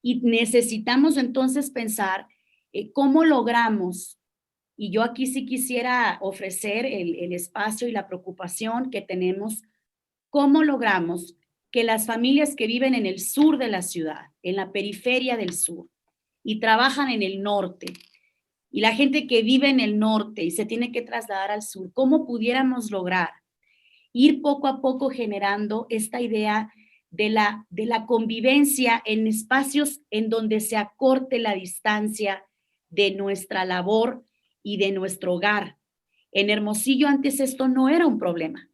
Y necesitamos entonces pensar cómo logramos, y yo aquí sí quisiera ofrecer el espacio y la preocupación que tenemos, cómo logramos que las familias que viven en el sur de la ciudad, en la periferia del sur, y trabajan en el norte, y la gente que vive en el norte y se tiene que trasladar al sur, cómo pudiéramos lograr ir poco a poco generando esta idea de la convivencia en espacios en donde se acorte la distancia de nuestra labor y de nuestro hogar. En Hermosillo antes esto no era un problema,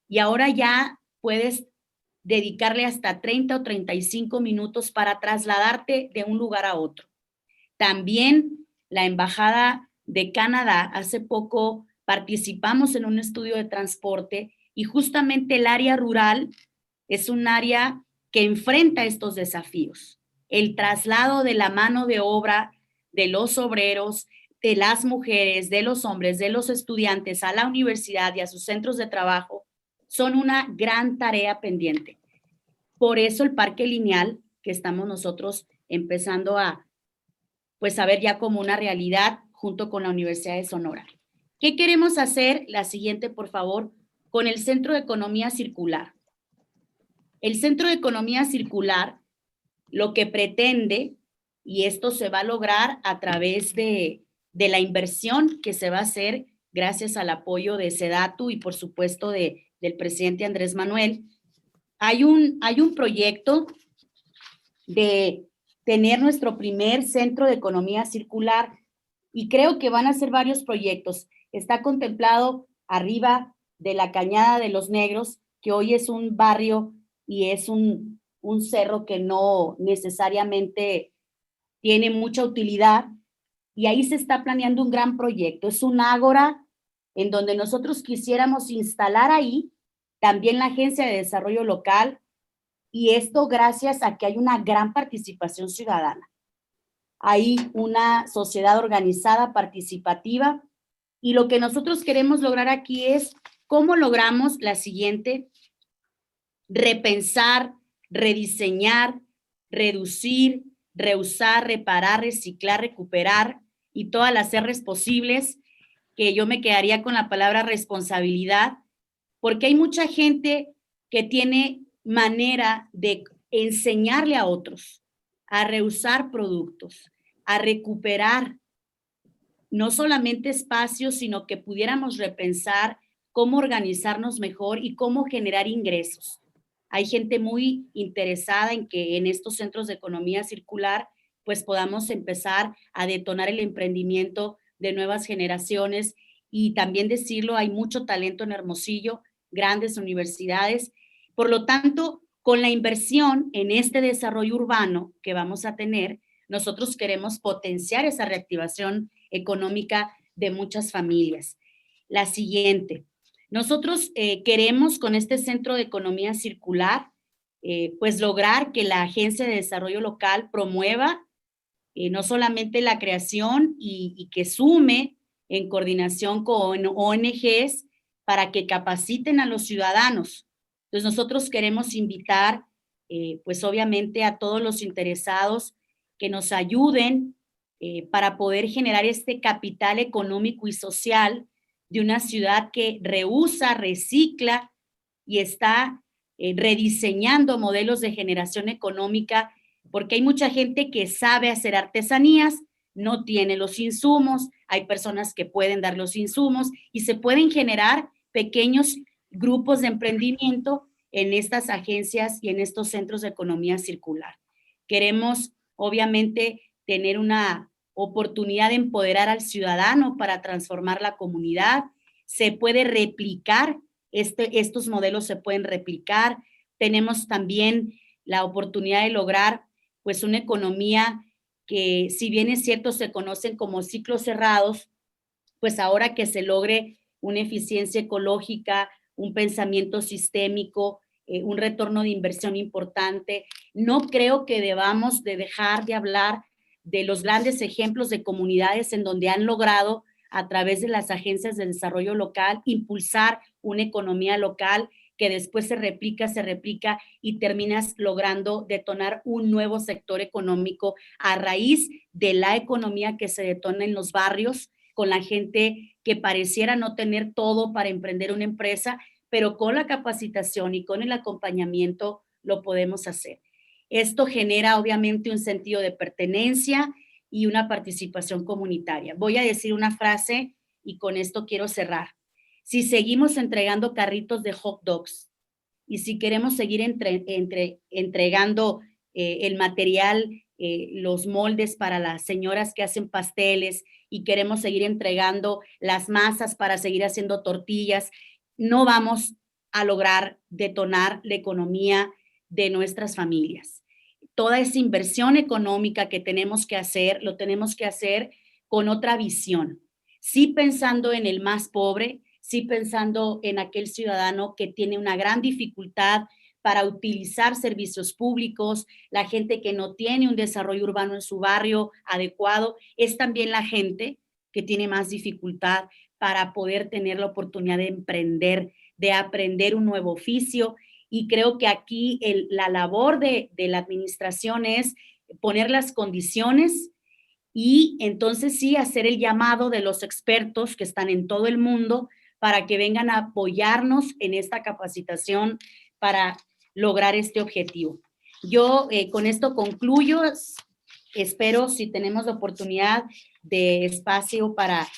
y ahora ya puedes dedicarle hasta 30 o 35 minutos para trasladarte de un lugar a otro. También la Embajada de Canadá, hace poco participamos en un estudio de transporte, y justamente el área rural es un área que enfrenta estos desafíos. El traslado de la mano de obra de los obreros, de las mujeres, de los hombres, de los estudiantes a la universidad y a sus centros de trabajo son una gran tarea pendiente. Por eso el parque lineal que estamos nosotros empezando a ver ya como una realidad junto con la Universidad de Sonora. ¿Qué queremos hacer? La siguiente, por favor, con el Centro de Economía Circular. El Centro de Economía Circular lo que pretende, y esto se va a lograr a través de la inversión que se va a hacer gracias al apoyo de SEDATU y por supuesto del presidente Andrés Manuel, hay un proyecto de tener nuestro primer centro de economía circular, y creo que van a ser varios proyectos. Está contemplado arriba de la Cañada de los Negros, que hoy es un barrio y es un cerro que no necesariamente tiene mucha utilidad, y ahí se está planeando un gran proyecto. Es un ágora en donde nosotros quisiéramos instalar ahí también la Agencia de Desarrollo Local, y esto gracias a que hay una gran participación ciudadana. Hay una sociedad organizada, participativa, y lo que nosotros queremos lograr aquí es cómo logramos la siguiente: repensar, rediseñar, reducir, reusar, reparar, reciclar, recuperar y todas las R's posibles, que yo me quedaría con la palabra responsabilidad, porque hay mucha gente que tiene manera de enseñarle a otros a reusar productos, a recuperar no solamente espacios, sino que pudiéramos repensar cómo organizarnos mejor y cómo generar ingresos. Hay gente muy interesada en que en estos centros de economía circular pues podamos empezar a detonar el emprendimiento de nuevas generaciones, y también decirlo, hay mucho talento en Hermosillo, grandes universidades. Por lo tanto, con la inversión en este desarrollo urbano que vamos a tener, nosotros queremos potenciar esa reactivación económica de muchas familias. La siguiente. Nosotros queremos con este Centro de Economía Circular pues lograr que la Agencia de Desarrollo Local promueva no solamente la creación y que sume en coordinación con ONGs para que capaciten a los ciudadanos. Entonces nosotros queremos invitar, pues obviamente a todos los interesados que nos ayuden para poder generar este capital económico y social de una ciudad que reusa, recicla y está rediseñando modelos de generación económica, porque hay mucha gente que sabe hacer artesanías, no tiene los insumos, hay personas que pueden dar los insumos y se pueden generar pequeños grupos de emprendimiento en estas agencias y en estos centros de economía circular. Queremos, obviamente, tener una oportunidad de empoderar al ciudadano para transformar la comunidad. Se puede replicar, estos modelos se pueden replicar. Tenemos también la oportunidad de lograr pues una economía que, si bien es cierto, se conocen como ciclos cerrados, pues ahora que se logre una eficiencia ecológica, un pensamiento sistémico, un retorno de inversión importante. No creo que debamos de dejar de hablar de los grandes ejemplos de comunidades en donde han logrado, a través de las agencias de desarrollo local, impulsar una economía local que después se replica y terminas logrando detonar un nuevo sector económico a raíz de la economía que se detona en los barrios, con la gente que pareciera no tener todo para emprender una empresa, pero con la capacitación y con el acompañamiento lo podemos hacer. Esto genera obviamente un sentido de pertenencia y una participación comunitaria. Voy a decir una frase y con esto quiero cerrar. Si seguimos entregando carritos de hot dogs y si queremos seguir entregando el material, los moldes para las señoras que hacen pasteles y queremos seguir entregando las masas para seguir haciendo tortillas, no vamos a lograr detonar la economía de nuestras familias. Toda esa inversión económica que tenemos que hacer, lo tenemos que hacer con otra visión. Sí pensando en el más pobre, sí pensando en aquel ciudadano que tiene una gran dificultad para utilizar servicios públicos, la gente que no tiene un desarrollo urbano en su barrio adecuado, es también la gente que tiene más dificultad para poder tener la oportunidad de emprender, de aprender un nuevo oficio. Y creo que aquí la labor de la administración es poner las condiciones y entonces sí hacer el llamado de los expertos que están en todo el mundo para que vengan a apoyarnos en esta capacitación para lograr este objetivo. Yo con esto concluyo. Espero, si tenemos la oportunidad de espacio para,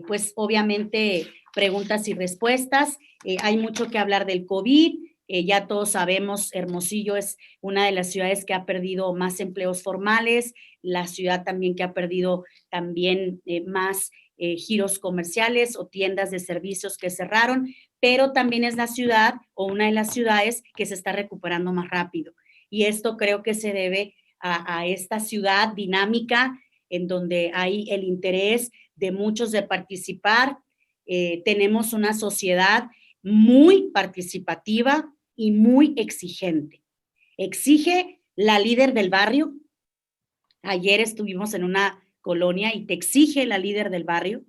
pues obviamente, preguntas y respuestas. Hay mucho que hablar del COVID. Ya todos sabemos, Hermosillo es una de las ciudades que ha perdido más empleos formales, la ciudad también que ha perdido también más giros comerciales o tiendas de servicios que cerraron, pero también es la ciudad o una de las ciudades que se está recuperando más rápido. Y esto creo que se debe a esta ciudad dinámica en donde hay el interés de muchos de participar. Tenemos una sociedad muy participativa y muy exigente. Exige la líder del barrio. Ayer estuvimos en una colonia y te exige la líder del barrio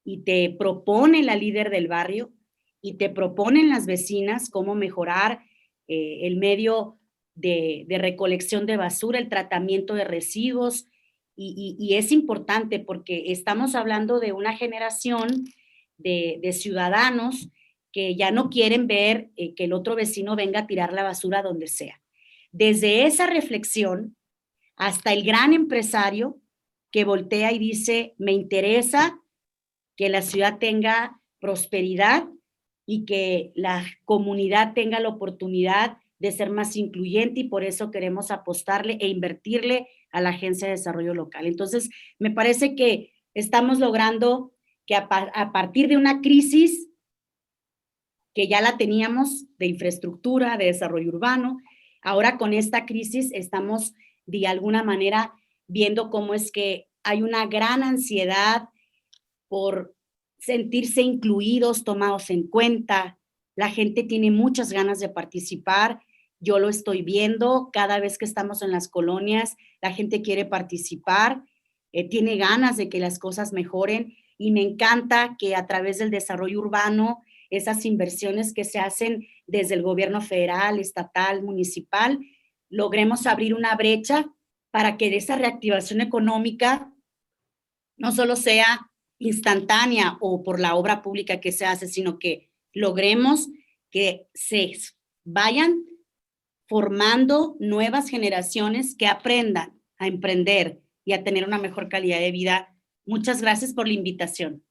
y te propone la líder del barrio y te proponen las vecinas cómo mejorar el medio de recolección de basura, el tratamiento de residuos y es importante porque estamos hablando de una generación de ciudadanos que ya no quieren ver que el otro vecino venga a tirar la basura donde sea. Desde esa reflexión hasta el gran empresario que voltea y dice, me interesa que la ciudad tenga prosperidad y que la comunidad tenga la oportunidad de ser más incluyente y por eso queremos apostarle e invertirle a la Agencia de Desarrollo Local. Entonces, me parece que estamos logrando que a partir de una crisis que ya la teníamos de infraestructura, de desarrollo urbano, ahora con esta crisis estamos de alguna manera viendo cómo es que hay una gran ansiedad por sentirse incluidos, tomados en cuenta. La gente tiene muchas ganas de participar. Yo lo estoy viendo cada vez que estamos en las colonias. La gente quiere participar, tiene ganas de que las cosas mejoren y me encanta que a través del desarrollo urbano esas inversiones que se hacen desde el gobierno federal, estatal, municipal, logremos abrir una brecha para que esa reactivación económica no solo sea instantánea o por la obra pública que se hace, sino que logremos que se vayan formando nuevas generaciones que aprendan a emprender y a tener una mejor calidad de vida. Muchas gracias por la invitación.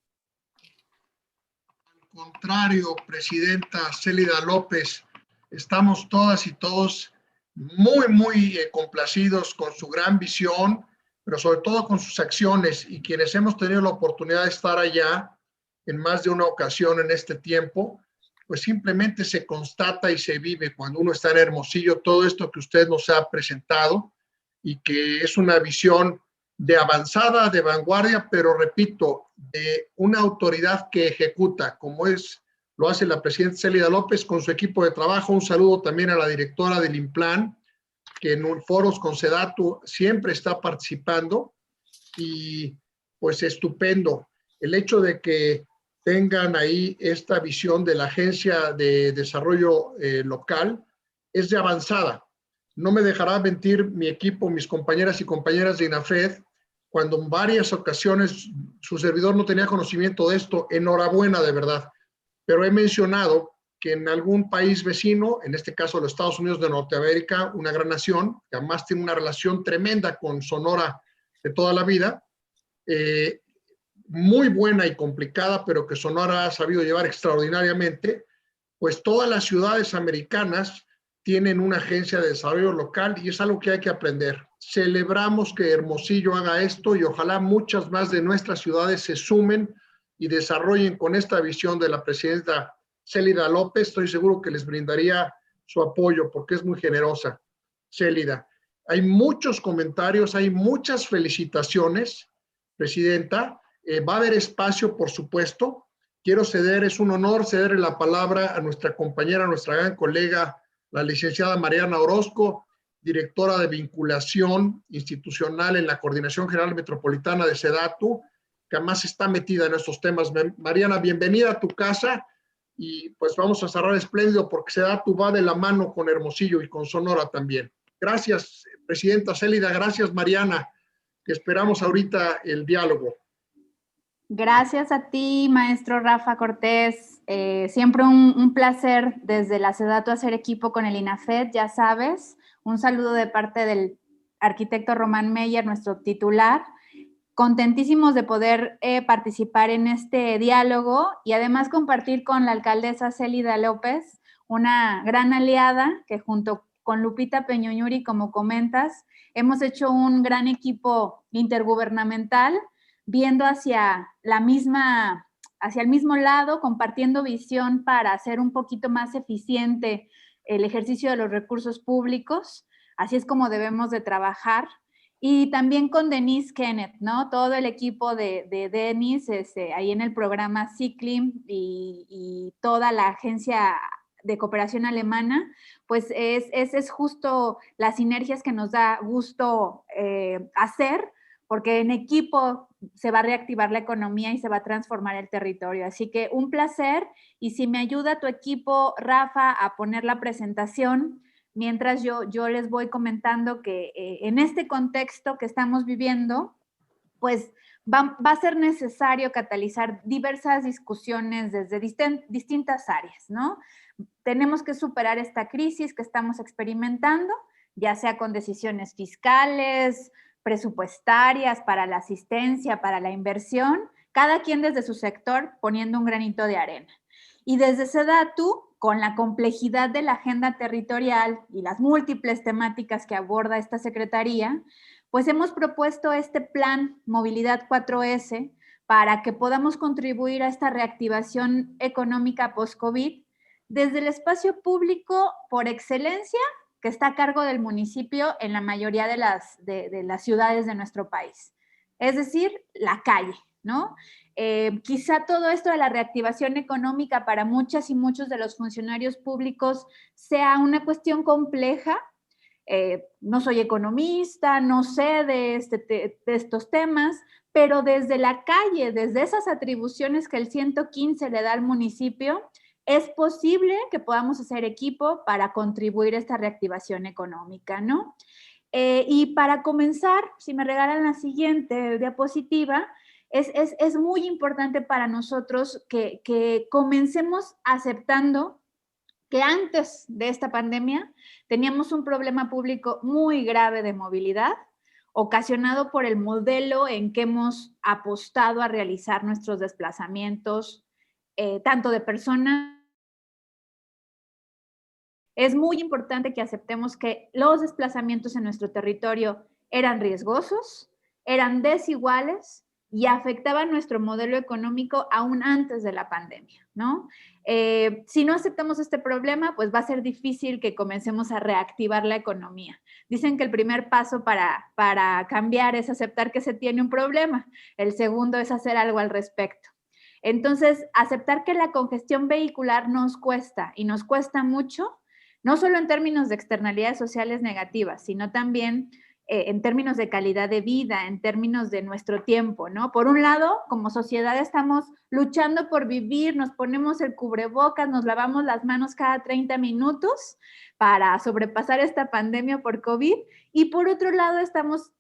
Al contrario, Presidenta Célida López, estamos todas y todos muy complacidos con su gran visión, pero sobre todo con sus acciones, y quienes hemos tenido la oportunidad de estar allá en más de una ocasión en este tiempo, pues simplemente se constata y se vive cuando uno está en Hermosillo todo esto que usted nos ha presentado, y que es una visión de avanzada, de vanguardia, pero repito, de una autoridad que ejecuta, como lo hace la presidenta Célida López con su equipo de trabajo. Un saludo también a la directora del INPLAN, que en foros con SEDATU siempre está participando, y pues estupendo el hecho de que tengan ahí esta visión de la Agencia de Desarrollo Local, es de avanzada. No me dejará mentir mi equipo, mis compañeras y compañeras de INAFED, cuando en varias ocasiones su servidor no tenía conocimiento de esto. Enhorabuena, de verdad. Pero he mencionado que en algún país vecino, en este caso los Estados Unidos de Norteamérica, una gran nación, que además tiene una relación tremenda con Sonora de toda la vida, muy buena y complicada, pero que Sonora ha sabido llevar extraordinariamente, pues todas las ciudades americanas tienen una agencia de desarrollo local, y es algo que hay que aprender. Celebramos que Hermosillo haga esto, y ojalá muchas más de nuestras ciudades se sumen y desarrollen con esta visión de la presidenta Célida López. Estoy seguro que les brindaría su apoyo porque es muy generosa, Célida. Hay muchos comentarios, hay muchas felicitaciones, presidenta. Va a haber espacio, por supuesto. Quiero ceder, es un honor cederle la palabra a nuestra compañera, a nuestra gran colega, la licenciada Mariana Orozco, directora de vinculación institucional en la Coordinación General Metropolitana de SEDATU, que además está metida en estos temas. Mariana, bienvenida a tu casa, y pues vamos a cerrar espléndido porque SEDATU va de la mano con Hermosillo y con Sonora también. Gracias, presidenta Célida, gracias, Mariana, que esperamos ahorita el diálogo. Gracias a ti, maestro Rafa Cortés. Siempre un placer desde la SEDATU hacer equipo con el INAFED, ya sabes. Un saludo de parte del arquitecto Román Meyer, nuestro titular. Contentísimos de poder participar en este diálogo y además compartir con la alcaldesa Célida López, una gran aliada que junto con Lupita Peñuñuri, como comentas, hemos hecho un gran equipo intergubernamental, viendo hacia el mismo lado, compartiendo visión para hacer un poquito más eficiente el ejercicio de los recursos públicos. Así es como debemos de trabajar. Y también con Denise Kenneth, ¿no? Todo el equipo de Denise, ahí en el programa CICLIM y toda la agencia de cooperación alemana, pues es justo las sinergias que nos da gusto hacer, porque en equipo se va a reactivar la economía y se va a transformar el territorio. Así que un placer, y si me ayuda tu equipo, Rafa, a poner la presentación, mientras yo les voy comentando que en este contexto que estamos viviendo, pues va a ser necesario catalizar diversas discusiones desde distintas áreas, ¿no? Tenemos que superar esta crisis que estamos experimentando, ya sea con decisiones fiscales, presupuestarias, para la asistencia, para la inversión, cada quien desde su sector poniendo un granito de arena. Y desde SEDATU, con la complejidad de la agenda territorial y las múltiples temáticas que aborda esta secretaría, pues hemos propuesto este plan Movilidad 4S para que podamos contribuir a esta reactivación económica post-COVID desde el espacio público por excelencia, que está a cargo del municipio en la mayoría de las ciudades de nuestro país. Es decir, la calle, ¿no? Quizá todo esto de la reactivación económica para muchas y muchos de los funcionarios públicos sea una cuestión compleja. No soy economista, no sé de estos temas, pero desde la calle, desde esas atribuciones que el 115 le da al municipio, es posible que podamos hacer equipo para contribuir a esta reactivación económica, ¿no? Y para comenzar, si me regalan la siguiente diapositiva, es muy importante para nosotros que comencemos aceptando que antes de esta pandemia teníamos un problema público muy grave de movilidad, ocasionado por el modelo en que hemos apostado a realizar nuestros desplazamientos, tanto de personas. Es muy importante que aceptemos que los desplazamientos en nuestro territorio eran riesgosos, eran desiguales y afectaban nuestro modelo económico aún antes de la pandemia, ¿no? Si no aceptamos este problema, pues va a ser difícil que comencemos a reactivar la economía. Dicen que el primer paso para cambiar es aceptar que se tiene un problema. El segundo es hacer algo al respecto. Entonces, aceptar que la congestión vehicular nos cuesta y nos cuesta mucho, no solo en términos de externalidades sociales negativas, sino también en términos de calidad de vida, en términos de nuestro tiempo, ¿no? Por un lado, como sociedad estamos luchando por vivir, nos ponemos el cubrebocas, nos lavamos las manos cada 30 minutos para sobrepasar esta pandemia por COVID, y por otro lado estamos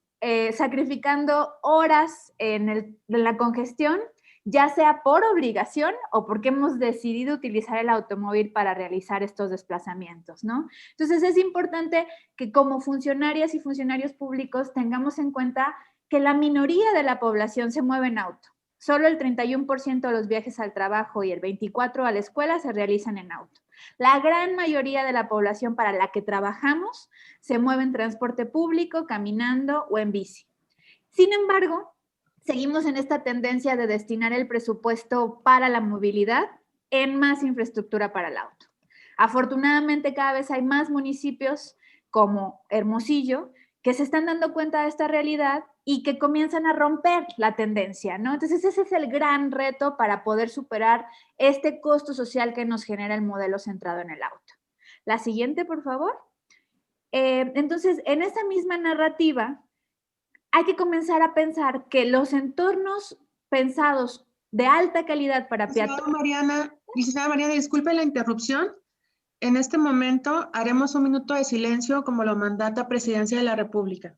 sacrificando horas en la congestión, ya sea por obligación o porque hemos decidido utilizar el automóvil para realizar estos desplazamientos, ¿no? Entonces es importante que como funcionarias y funcionarios públicos tengamos en cuenta que la minoría de la población se mueve en auto. Solo el 31% de los viajes al trabajo y el 24% a la escuela se realizan en auto. La gran mayoría de la población para la que trabajamos se mueve en transporte público, caminando o en bici. Sin embargo, seguimos en esta tendencia de destinar el presupuesto para la movilidad en más infraestructura para el auto. Afortunadamente, cada vez hay más municipios como Hermosillo que se están dando cuenta de esta realidad y que comienzan a romper la tendencia, ¿no? Entonces, ese es el gran reto para poder superar este costo social que nos genera el modelo centrado en el auto. La siguiente, por favor. Entonces, en esa misma narrativa, hay que comenzar a pensar que los entornos pensados de alta calidad para peatones... Licenciada Mariana, disculpe la interrupción. En este momento haremos un minuto de silencio como lo mandata Presidencia de la República.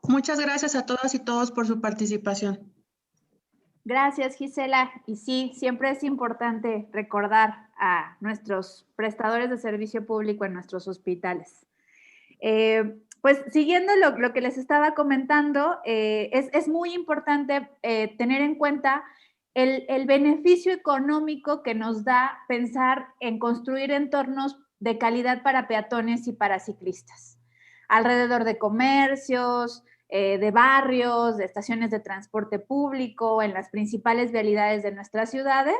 Muchas gracias a todas y todos por su participación. Gracias, Gisela. Y sí, siempre es importante recordar a nuestros prestadores de servicio público en nuestros hospitales. Pues siguiendo lo que les estaba comentando, es muy importante tener en cuenta el beneficio económico que nos da pensar en construir entornos de calidad para peatones y para ciclistas, alrededor de comercios, de barrios, de estaciones de transporte público, en las principales vialidades de nuestras ciudades.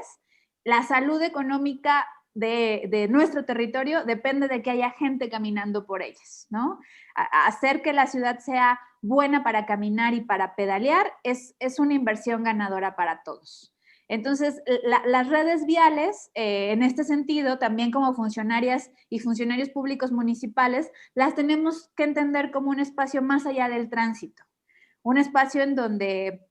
La salud económica de nuestro territorio depende de que haya gente caminando por ellas, ¿no? Hacer que la ciudad sea buena para caminar y para pedalear es una inversión ganadora para todos. Entonces, las redes viales, en este sentido, también como funcionarias y funcionarios públicos municipales, las tenemos que entender como un espacio más allá del tránsito, un espacio en donde,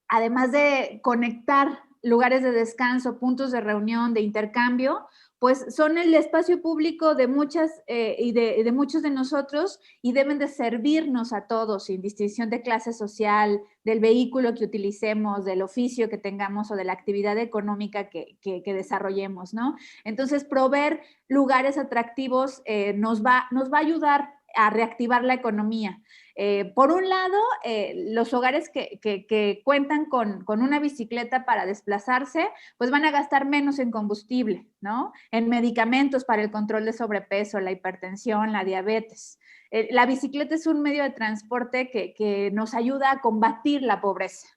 además de conectar lugares de descanso, puntos de reunión, de intercambio, pues son el espacio público de muchas y de muchos de nosotros y deben de servirnos a todos sin distinción de clase social, del vehículo que utilicemos, del oficio que tengamos o de la actividad económica que desarrollemos, ¿no? Entonces, proveer lugares atractivos nos va a ayudar a reactivar la economía. Por un lado, los hogares que cuentan con una bicicleta para desplazarse, pues van a gastar menos en combustible, ¿no? En medicamentos para el control de sobrepeso, la hipertensión, la diabetes. La bicicleta es un medio de transporte que nos ayuda a combatir la pobreza.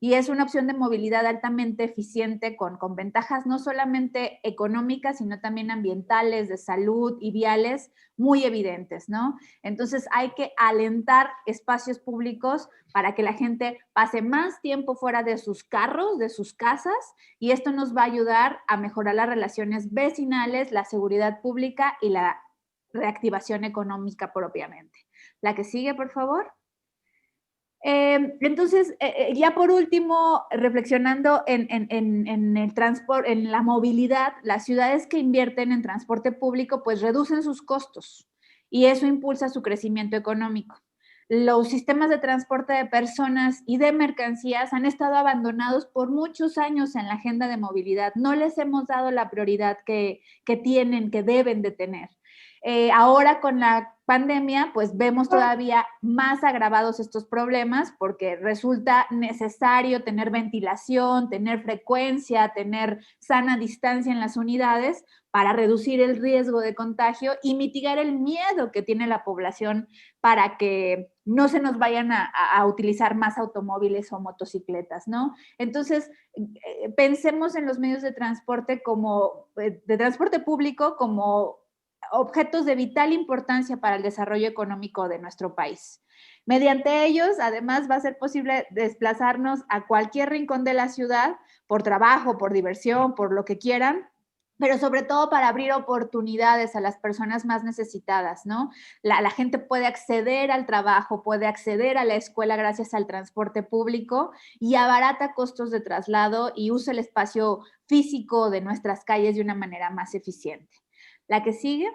Y es una opción de movilidad altamente eficiente con ventajas no solamente económicas, sino también ambientales, de salud y viales muy evidentes, ¿no? Entonces hay que alentar espacios públicos para que la gente pase más tiempo fuera de sus carros, de sus casas, y esto nos va a ayudar a mejorar las relaciones vecinales, la seguridad pública y la reactivación económica propiamente. La que sigue, por favor. Entonces, ya por último, reflexionando en el transporte, en la movilidad, las ciudades que invierten en transporte público pues reducen sus costos y eso impulsa su crecimiento económico. Los sistemas de transporte de personas y de mercancías han estado abandonados por muchos años en la agenda de movilidad. No les hemos dado la prioridad que tienen, que deben de tener. Ahora con la pandemia, pues vemos todavía más agravados estos problemas porque resulta necesario tener ventilación, tener frecuencia, tener sana distancia en las unidades para reducir el riesgo de contagio y mitigar el miedo que tiene la población para que no se nos vayan a utilizar más automóviles o motocicletas, ¿no? Entonces, pensemos en los medios de transporte de transporte público como objetos de vital importancia para el desarrollo económico de nuestro país. Mediante ellos, además, va a ser posible desplazarnos a cualquier rincón de la ciudad por trabajo, por diversión, por lo que quieran, pero sobre todo para abrir oportunidades a las personas más necesitadas, ¿no? La gente puede acceder al trabajo, puede acceder a la escuela gracias al transporte público y abarata costos de traslado y usa el espacio físico de nuestras calles de una manera más eficiente. La que sigue.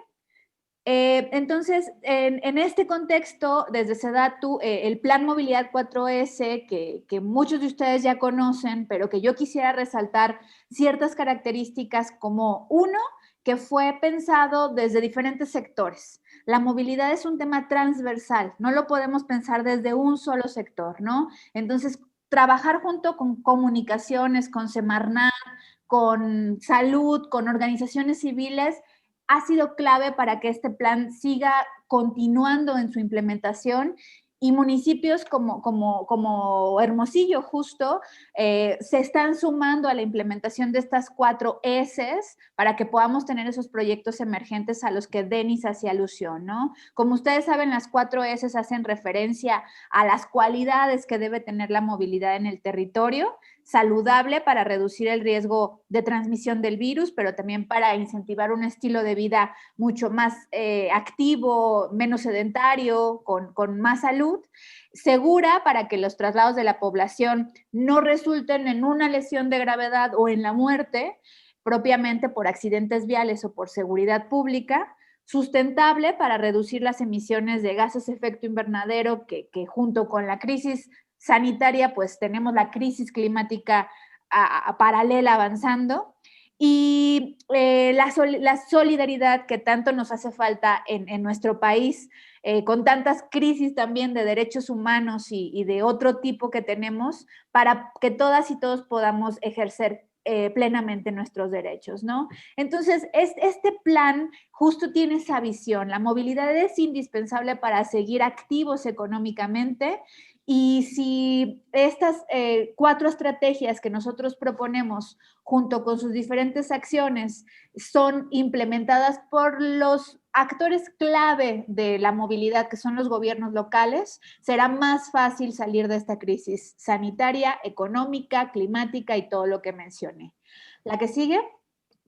Entonces, en este contexto, desde SEDATU, el Plan Movilidad 4S, que muchos de ustedes ya conocen, pero que yo quisiera resaltar ciertas características como uno, que fue pensado desde diferentes sectores. La movilidad es un tema transversal, no lo podemos pensar desde un solo sector, ¿no? Entonces, trabajar junto con comunicaciones, con Semarnat, con salud, con organizaciones civiles, ha sido clave para que este plan siga continuando en su implementación y municipios como Hermosillo justo se están sumando a la implementación de estas 4 S's para que podamos tener esos proyectos emergentes a los que Denis hacía alusión, ¿no? Como ustedes saben, las 4 S's hacen referencia a las cualidades que debe tener la movilidad en el territorio, saludable para reducir el riesgo de transmisión del virus, pero también para incentivar un estilo de vida mucho más activo, menos sedentario, con más salud, segura para que los traslados de la población no resulten en una lesión de gravedad o en la muerte, propiamente por accidentes viales o por seguridad pública, sustentable para reducir las emisiones de gases de efecto invernadero que junto con la crisis sanitaria, pues tenemos la crisis climática paralela avanzando y la solidaridad que tanto nos hace falta en nuestro país, con tantas crisis también de derechos humanos y de otro tipo que tenemos, para que todas y todos podamos ejercer plenamente nuestros derechos, ¿no? Entonces, este plan justo tiene esa visión. La movilidad es indispensable para seguir activos económicamente. Y si estas 4 estrategias que nosotros proponemos junto con sus diferentes acciones son implementadas por los actores clave de la movilidad, que son los gobiernos locales, será más fácil salir de esta crisis sanitaria, económica, climática y todo lo que mencioné. La que sigue.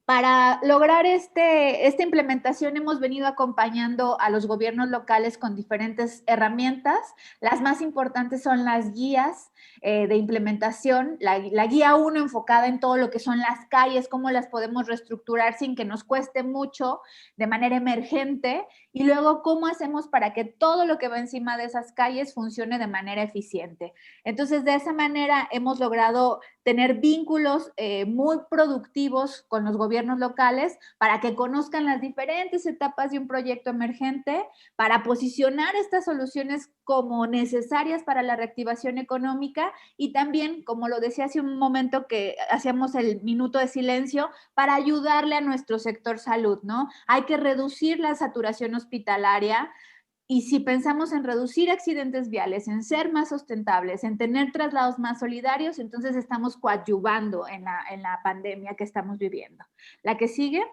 Para lograr esta implementación hemos venido acompañando a los gobiernos locales con diferentes herramientas. Las más importantes son las guías de implementación, la guía 1 enfocada en todo lo que son las calles, cómo las podemos reestructurar sin que nos cueste mucho de manera emergente, y luego cómo hacemos para que todo lo que va encima de esas calles funcione de manera eficiente. Entonces, de esa manera hemos logrado tener vínculos muy productivos con los gobiernos locales para que conozcan las diferentes etapas de un proyecto emergente, para posicionar estas soluciones como necesarias para la reactivación económica y también, como lo decía hace un momento que hacíamos el minuto de silencio, para ayudarle a nuestro sector salud, ¿no? Hay que reducir la saturación hospitalaria. Y si pensamos en reducir accidentes viales, en ser más sustentables, en tener traslados más solidarios, entonces estamos coadyuvando en la pandemia que estamos viviendo. La que sigue.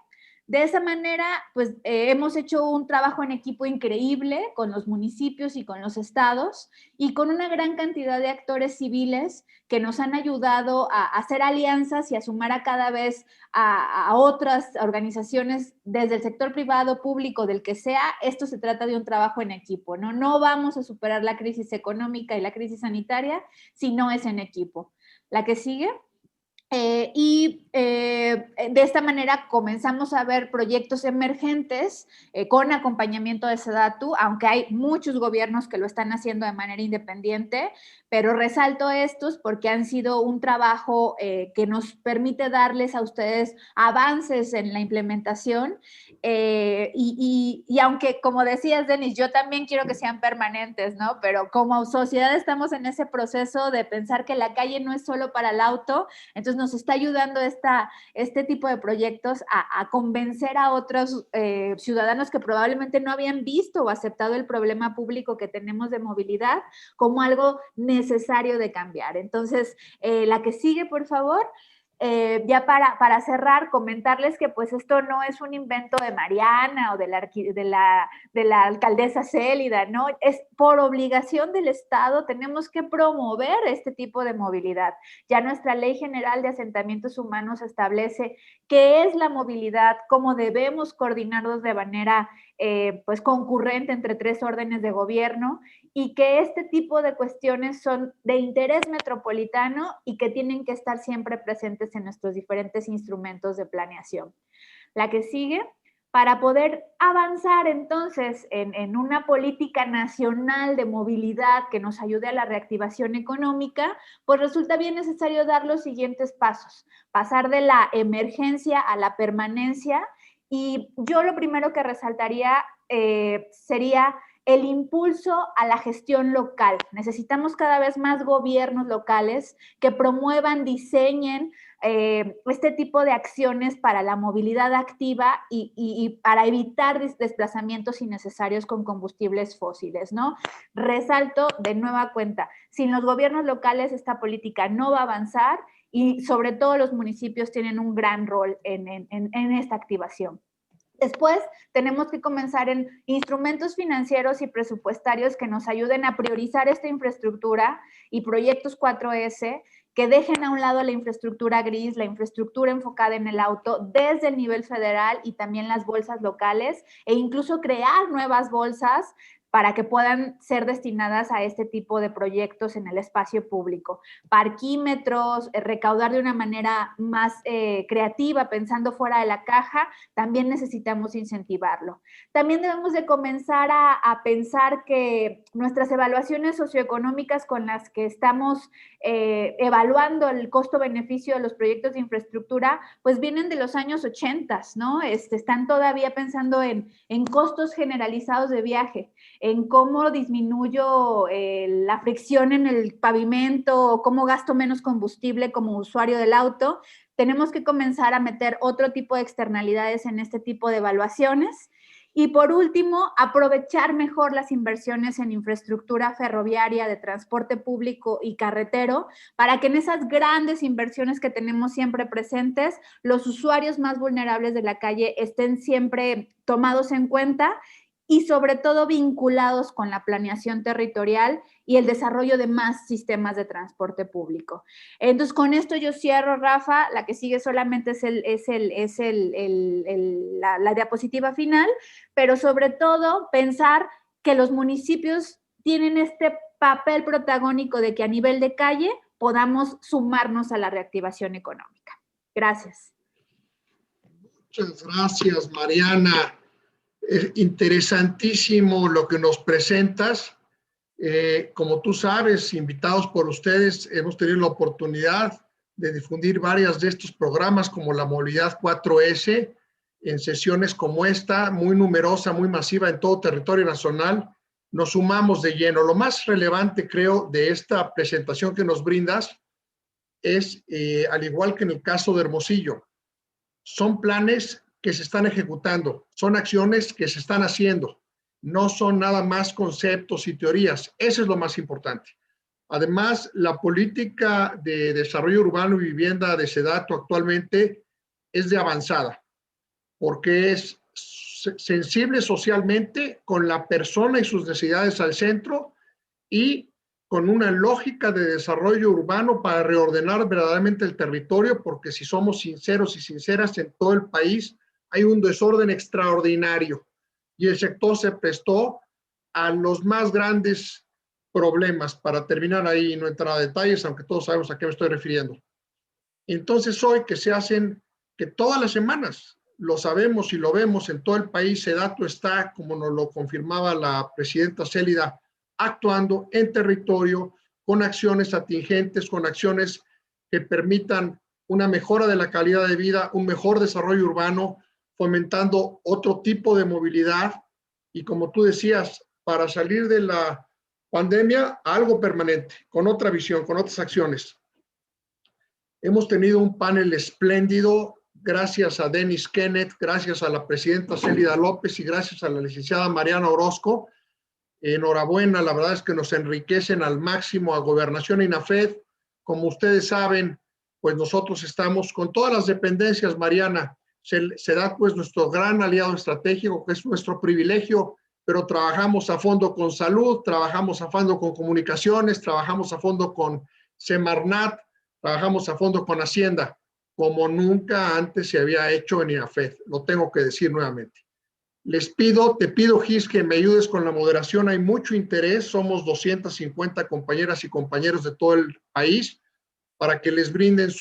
De esa manera, pues hemos hecho un trabajo en equipo increíble con los municipios y con los estados y con una gran cantidad de actores civiles que nos han ayudado a hacer alianzas y a sumar a cada vez a otras organizaciones desde el sector privado, público, del que sea. Esto se trata de un trabajo en equipo, ¿no? No vamos a superar la crisis económica y la crisis sanitaria si no es en equipo. La que sigue. De esta manera comenzamos a ver proyectos emergentes con acompañamiento de SEDATU, aunque hay muchos gobiernos que lo están haciendo de manera independiente, pero resalto estos porque han sido un trabajo que nos permite darles a ustedes avances en la implementación y aunque, como decías, Denis, yo también quiero que sean permanentes, ¿no? Pero como sociedad estamos en ese proceso de pensar que la calle no es solo para el auto, entonces nos está ayudando este tipo de proyectos a convencer a otros ciudadanos que probablemente no habían visto o aceptado el problema público que tenemos de movilidad como algo necesario de cambiar. Entonces, la que sigue, por favor. Ya para cerrar, comentarles que pues esto no es un invento de Mariana o de la alcaldesa Célida, ¿no? Es por obligación del Estado, tenemos que promover este tipo de movilidad. Ya nuestra Ley General de Asentamientos Humanos establece qué es la movilidad, cómo debemos coordinarnos de manera pues concurrente entre 3 órdenes de gobierno y que este tipo de cuestiones son de interés metropolitano y que tienen que estar siempre presentes en nuestros diferentes instrumentos de planeación. La que sigue, para poder avanzar entonces en una política nacional de movilidad que nos ayude a la reactivación económica, pues resulta bien necesario dar los siguientes pasos, pasar de la emergencia a la permanencia, y yo lo primero que resaltaría sería el impulso a la gestión local. Necesitamos cada vez más gobiernos locales que promuevan, diseñen este tipo de acciones para la movilidad activa y para evitar desplazamientos innecesarios con combustibles fósiles, ¿no? Resalto de nueva cuenta, sin los gobiernos locales esta política no va a avanzar y sobre todo los municipios tienen un gran rol en esta activación. Después, tenemos que comenzar en instrumentos financieros y presupuestarios que nos ayuden a priorizar esta infraestructura y proyectos 4S que dejen a un lado la infraestructura gris, la infraestructura enfocada en el auto desde el nivel federal y también las bolsas locales e incluso crear nuevas bolsas para que puedan ser destinadas a este tipo de proyectos en el espacio público. Parquímetros, recaudar de una manera más creativa, pensando fuera de la caja, también necesitamos incentivarlo. También debemos de comenzar a pensar que nuestras evaluaciones socioeconómicas con las que estamos evaluando el costo-beneficio de los proyectos de infraestructura, pues vienen de los años 80, ¿no? Están todavía pensando en costos generalizados de viaje, en cómo disminuyo la fricción en el pavimento o cómo gasto menos combustible como usuario del auto. Tenemos que comenzar a meter otro tipo de externalidades en este tipo de evaluaciones. Y por último, aprovechar mejor las inversiones en infraestructura ferroviaria, de transporte público y carretero, para que en esas grandes inversiones que tenemos siempre presentes, los usuarios más vulnerables de la calle estén siempre tomados en cuenta y sobre todo vinculados con la planeación territorial y el desarrollo de más sistemas de transporte público. Entonces, con esto yo cierro, Rafa. La que sigue solamente es la diapositiva final, pero sobre todo pensar que los municipios tienen este papel protagónico de que a nivel de calle podamos sumarnos a la reactivación económica. Gracias. Muchas gracias, Mariana. Es interesantísimo lo que nos presentas. Como tú sabes, invitados por ustedes, hemos tenido la oportunidad de difundir varias de estos programas como la Movilidad 4S en sesiones como esta, muy numerosa, muy masiva en todo territorio nacional. Nos sumamos de lleno. Lo más relevante, creo, de esta presentación que nos brindas es, al igual que en el caso de Hermosillo, son planes que se están ejecutando, son acciones que se están haciendo, no son nada más conceptos y teorías. Eso es lo más importante. Además, la política de desarrollo urbano y vivienda de SEDATU actualmente es de avanzada, porque es sensible socialmente, con la persona y sus necesidades al centro y con una lógica de desarrollo urbano para reordenar verdaderamente el territorio, porque si somos sinceros y sinceras, en todo el país hay un desorden extraordinario y el sector se prestó a los más grandes problemas. Para terminar ahí y no entrar a detalles, aunque todos sabemos a qué me estoy refiriendo. Entonces hoy que se hacen, que todas las semanas, lo sabemos y lo vemos en todo el país, SEDATU está, como nos lo confirmaba la presidenta Célida, actuando en territorio con acciones atingentes, con acciones que permitan una mejora de la calidad de vida, un mejor desarrollo urbano, fomentando otro tipo de movilidad y, como tú decías, para salir de la pandemia a algo permanente, con otra visión, con otras acciones. Hemos tenido un panel espléndido, gracias a Dennis Kenneth, gracias a la presidenta Célida López y gracias a la licenciada Mariana Orozco. Enhorabuena, la verdad es que nos enriquecen al máximo a Gobernación e INAFED. Como ustedes saben, pues nosotros estamos con todas las dependencias, Mariana. SEDATU es nuestro gran aliado estratégico, que es nuestro privilegio, pero trabajamos a fondo con salud, trabajamos a fondo con comunicaciones, trabajamos a fondo con Semarnat, trabajamos a fondo con Hacienda, como nunca antes se había hecho en INAFED. Lo tengo que decir nuevamente. Te pido, Gis, que me ayudes con la moderación. Hay mucho interés, somos 250 compañeras y compañeros de todo el país, para que les brinden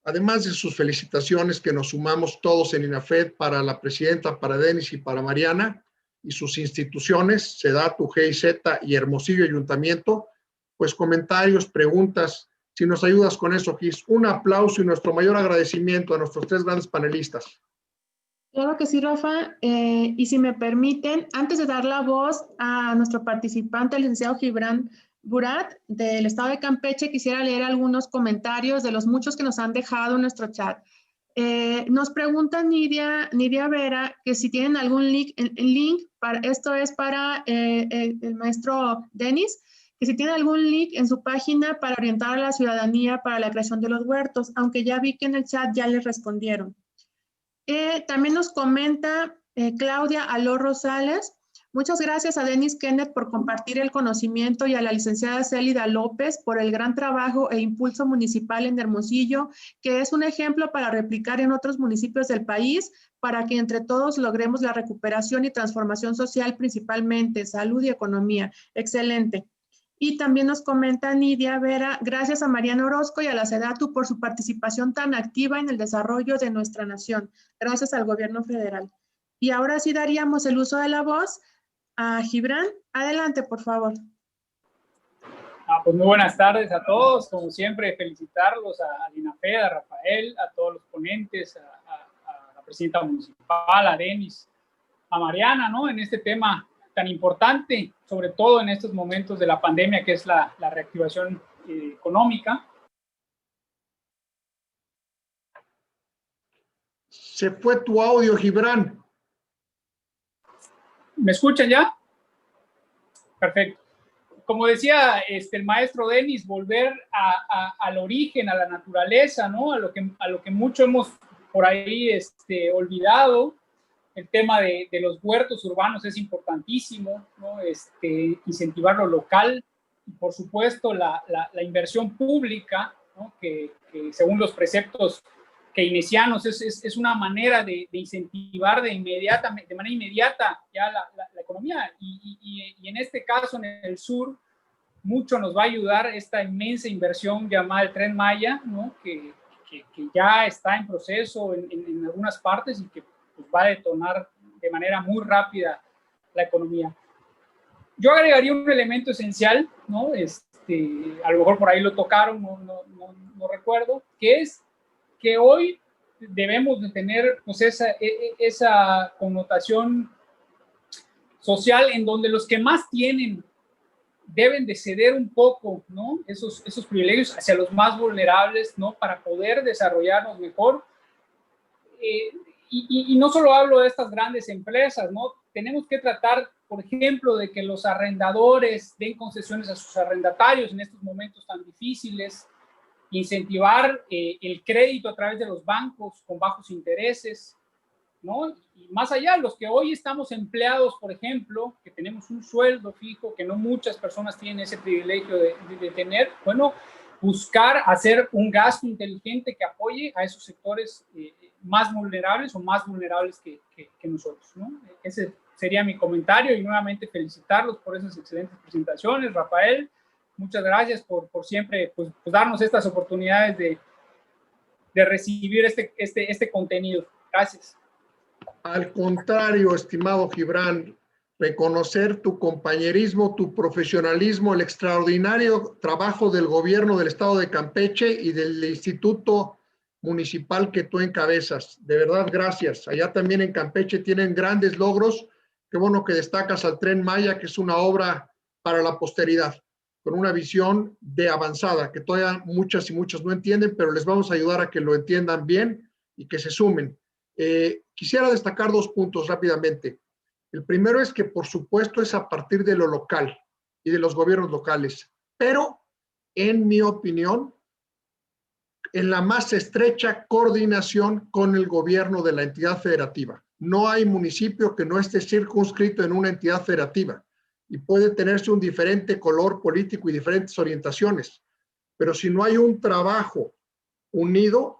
además de sus felicitaciones, que nos sumamos todos en INAFED para la presidenta, para Denis y para Mariana y sus instituciones, SEDATU, GIZ y Hermosillo Ayuntamiento, pues comentarios, preguntas. Si nos ayudas con eso, Gis, un aplauso y nuestro mayor agradecimiento a nuestros tres grandes panelistas. Claro que sí, Rafa. Y si me permiten, antes de dar la voz a nuestro participante, el licenciado Gibran Burat, del Estado de Campeche, quisiera leer algunos comentarios de los muchos que nos han dejado en nuestro chat. Nos pregunta Nidia Vera que si tienen algún link, esto es para el maestro Denis, que si tiene algún link en su página para orientar a la ciudadanía para la creación de los huertos, aunque ya vi que en el chat ya les respondieron. También nos comenta Claudia Aló Rosales. Muchas gracias a Dennis Kenneth por compartir el conocimiento y a la licenciada Célida López por el gran trabajo e impulso municipal en Hermosillo, que es un ejemplo para replicar en otros municipios del país, para que entre todos logremos la recuperación y transformación social, principalmente salud y economía. Excelente. Y también nos comenta Nidia Vera, gracias a Mariana Orozco y a la SEDATU por su participación tan activa en el desarrollo de nuestra nación. Gracias al gobierno federal. Y ahora sí daríamos el uso de la voz a Gibran. Adelante, por favor. Pues muy buenas tardes a todos. Como siempre, felicitarlos a INAFED, a Rafael, a todos los ponentes, a la presidenta municipal, a Denis, a Mariana, ¿no? En este tema tan importante, sobre todo en estos momentos de la pandemia, que es la reactivación económica. Se fue tu audio, Gibran. ¿Me escuchan ya? Perfecto. Como decía el maestro Denis, volver al origen, a la naturaleza, ¿no? A lo que mucho hemos por ahí olvidado. El tema de los huertos urbanos es importantísimo, ¿no? Incentivar lo local y, por supuesto, la inversión pública, ¿no? que según los preceptos keynesianos es una manera de incentivar de manera inmediata ya la economía. Y en este caso, en el sur, mucho nos va a ayudar esta inmensa inversión llamada el Tren Maya, ¿no? que ya está en proceso en algunas partes y que pues, va a detonar de manera muy rápida la economía. Yo agregaría un elemento esencial, ¿no? A lo mejor por ahí lo tocaron, no no recuerdo, que es que hoy debemos de tener pues esa connotación social en donde los que más tienen deben de ceder un poco, ¿no? Esos privilegios hacia los más vulnerables, ¿no? Para poder desarrollarnos mejor. Y no solo hablo de estas grandes empresas, ¿no? Tenemos que tratar, por ejemplo, de que los arrendadores den concesiones a sus arrendatarios en estos momentos tan difíciles, incentivar el crédito a través de los bancos con bajos intereses, ¿no? Y más allá, los que hoy estamos empleados, por ejemplo, que tenemos un sueldo fijo, que no muchas personas tienen ese privilegio de tener, bueno, buscar hacer un gasto inteligente que apoye a esos sectores más vulnerables o más vulnerables que nosotros, ¿no? Ese sería mi comentario y nuevamente felicitarlos por esas excelentes presentaciones. Rafael, muchas gracias por siempre pues, darnos estas oportunidades de recibir este contenido. Gracias. Al contrario, estimado Gibran, reconocer tu compañerismo, tu profesionalismo, el extraordinario trabajo del gobierno del estado de Campeche y del instituto municipal que tú encabezas. De verdad, gracias. Allá también en Campeche tienen grandes logros. Qué bueno que destacas al Tren Maya, que es una obra para la posteridad, con una visión de avanzada, que todavía muchas y muchos no entienden, pero les vamos a ayudar a que lo entiendan bien y que se sumen. Quisiera destacar 2 puntos rápidamente. El primero es que, por supuesto, es a partir de lo local y de los gobiernos locales, pero, en mi opinión, en la más estrecha coordinación con el gobierno de la entidad federativa. No hay municipio que no esté circunscrito en una entidad federativa y puede tenerse un diferente color político y diferentes orientaciones, pero si no hay un trabajo unido,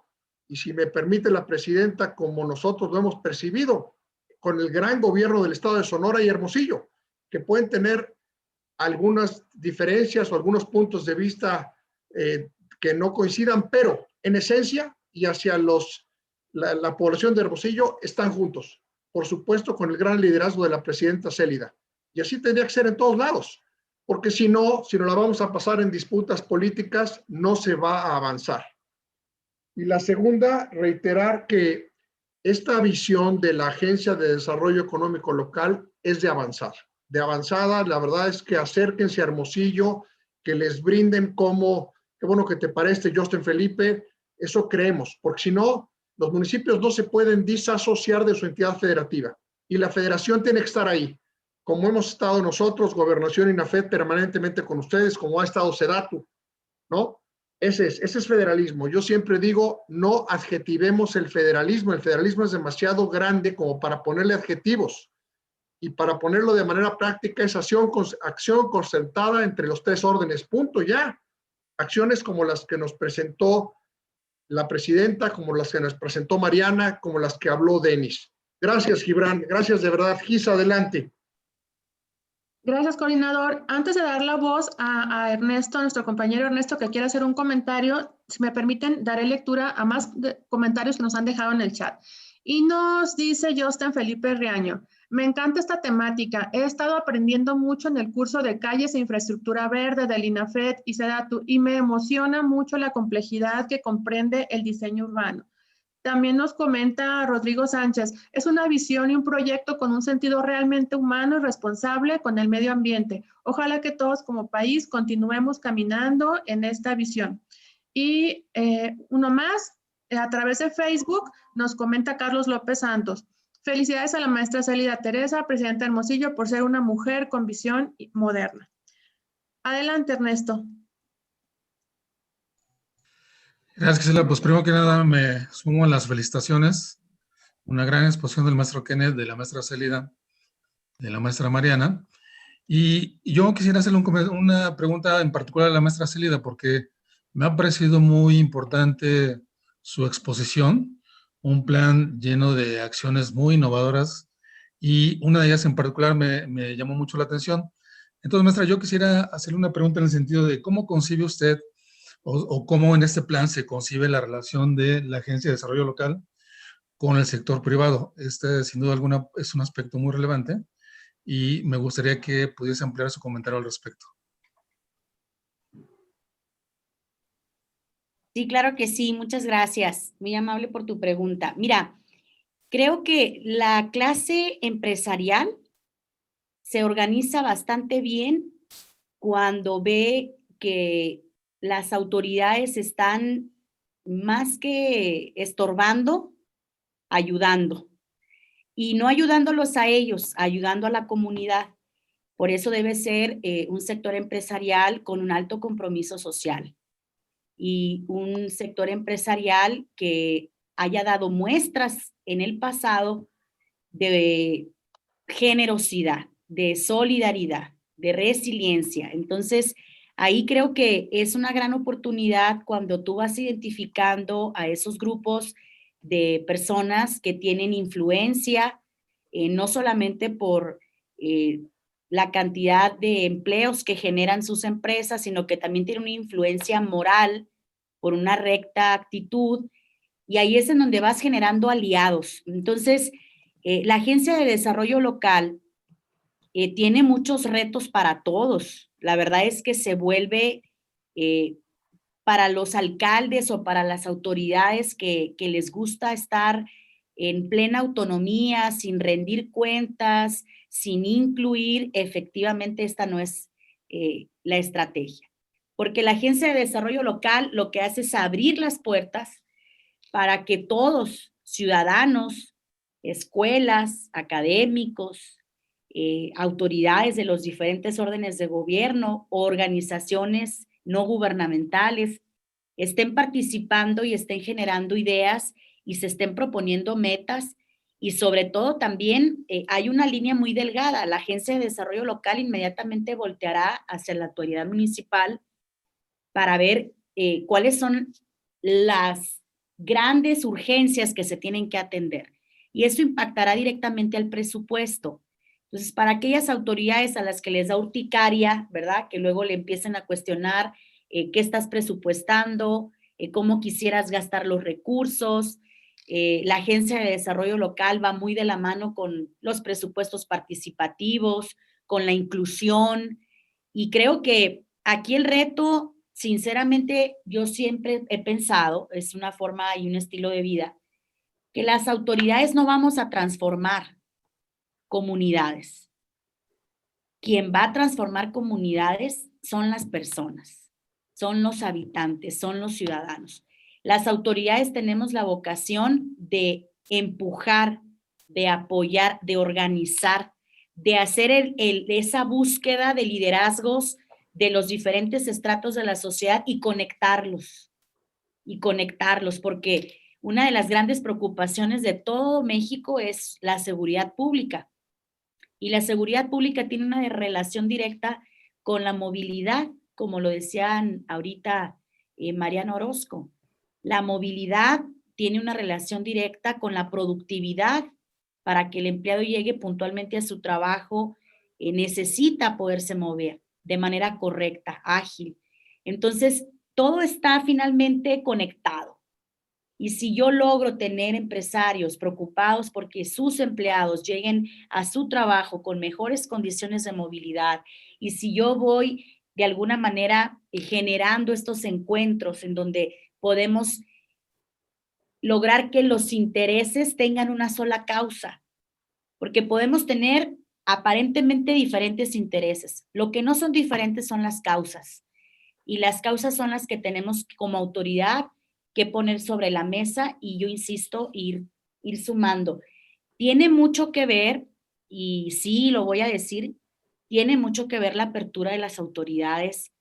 y si me permite la presidenta, como nosotros lo hemos percibido, con el gran gobierno del estado de Sonora y Hermosillo, que pueden tener algunas diferencias o algunos puntos de vista que no coincidan, pero en esencia y hacia la población de Hermosillo están juntos, por supuesto con el gran liderazgo de la presidenta Célida. Y así tendría que ser en todos lados, porque si no la vamos a pasar en disputas políticas, no se va a avanzar. Y la segunda, reiterar que esta visión de la Agencia de Desarrollo Económico Local es de avanzar. De avanzada, la verdad es que acérquense a Hermosillo, que les brinden como, qué bueno que te parece, Justin Felipe, eso creemos, porque si no, los municipios no se pueden disasociar de su entidad federativa y la federación tiene que estar ahí, como hemos estado nosotros, Gobernación y INAFED, permanentemente con ustedes, como ha estado SEDATU, ¿no? Ese es federalismo. Yo siempre digo, no adjetivemos el federalismo es demasiado grande como para ponerle adjetivos. Y para ponerlo de manera práctica es acción concertada entre los 3 órdenes, punto, ya. Acciones como las que nos presentó la presidenta, como las que nos presentó Mariana, como las que habló Denis. Gracias, Gibran. Gracias de verdad. Gisa, adelante. Gracias, coordinador. Antes de dar la voz a Ernesto, a nuestro compañero Ernesto, que quiere hacer un comentario, si me permiten, daré lectura a más comentarios que nos han dejado en el chat. Y nos dice Justin Felipe Riaño, me encanta esta temática. He estado aprendiendo mucho en el curso de calles e infraestructura verde del INAFED y SEDATU y me emociona mucho la complejidad que comprende el diseño urbano. También nos comenta Rodrigo Sánchez, es una visión y un proyecto con un sentido realmente humano y responsable con el medio ambiente. Ojalá que todos como país continuemos caminando en esta visión. Y uno más, a través de Facebook, nos comenta Carlos López Santos. Felicidades a la maestra Célida Teresa, presidenta de Hermosillo, por ser una mujer con visión moderna. Adelante, Ernesto. Gracias, Gisela. Pues primero que nada me sumo a las felicitaciones. Una gran exposición del maestro Kenneth, de la maestra Célida, de la maestra Mariana. Y yo quisiera hacerle una pregunta en particular a la maestra Célida, porque me ha parecido muy importante su exposición, un plan lleno de acciones muy innovadoras, y una de ellas en particular me llamó mucho la atención. Entonces, maestra, yo quisiera hacerle una pregunta en el sentido de cómo concibe usted o cómo en este plan se concibe la relación de la Agencia de Desarrollo Local con el sector privado. Sin duda alguna, es un aspecto muy relevante y me gustaría que pudiese ampliar su comentario al respecto. Sí, claro que sí, muchas gracias. Muy amable por tu pregunta. Mira, creo que la clase empresarial se organiza bastante bien cuando ve que las autoridades están más que estorbando, ayudando. Y no ayudándolos a ellos, ayudando a la comunidad. Por eso debe ser un sector empresarial con un alto compromiso social y un sector empresarial que haya dado muestras en el pasado de generosidad, de solidaridad, de resiliencia. Entonces, ahí creo que es una gran oportunidad cuando tú vas identificando a esos grupos de personas que tienen influencia, no solamente por la cantidad de empleos que generan sus empresas, sino que también tienen una influencia moral por una recta actitud, y ahí es en donde vas generando aliados. Entonces, la Agencia de Desarrollo Local tiene muchos retos para todos. La verdad es que se vuelve para los alcaldes o para las autoridades que les gusta estar en plena autonomía, sin rendir cuentas, sin incluir, efectivamente esta no es la estrategia. Porque la Agencia de Desarrollo Local lo que hace es abrir las puertas para que todos, ciudadanos, escuelas, académicos, autoridades de los diferentes órdenes de gobierno, organizaciones no gubernamentales, estén participando y estén generando ideas y se estén proponiendo metas, y sobre todo también hay una línea muy delgada. La Agencia de Desarrollo Local inmediatamente volteará hacia la autoridad municipal para ver cuáles son las grandes urgencias que se tienen que atender. Y eso impactará directamente al presupuesto. Entonces, para aquellas autoridades a las que les da urticaria, ¿verdad? Que luego le empiecen a cuestionar qué estás presupuestando, cómo quisieras gastar los recursos. La Agencia de Desarrollo Local va muy de la mano con los presupuestos participativos, con la inclusión, y creo que aquí el reto, sinceramente, yo siempre he pensado, es una forma y un estilo de vida, que las autoridades no vamos a transformar comunidades. Quien va a transformar comunidades son las personas, son los habitantes, son los ciudadanos. Las autoridades tenemos la vocación de empujar, de apoyar, de organizar, de hacer esa búsqueda de liderazgos de los diferentes estratos de la sociedad y conectarlos, porque una de las grandes preocupaciones de todo México es la seguridad pública. Y la seguridad pública tiene una relación directa con la movilidad, como lo decían ahorita Mariano Orozco. La movilidad tiene una relación directa con la productividad. Para que el empleado llegue puntualmente a su trabajo, necesita poderse mover de manera correcta, ágil. Entonces, todo está finalmente conectado. Y si yo logro tener empresarios preocupados porque sus empleados lleguen a su trabajo con mejores condiciones de movilidad, y si yo voy de alguna manera generando estos encuentros en donde podemos lograr que los intereses tengan una sola causa, porque podemos tener aparentemente diferentes intereses. Lo que no son diferentes son las causas, y las causas son las que tenemos como autoridad que poner sobre la mesa, y yo insisto, ir sumando. Tiene mucho que ver, y sí, lo voy a decir, tiene mucho que ver la apertura de las autoridades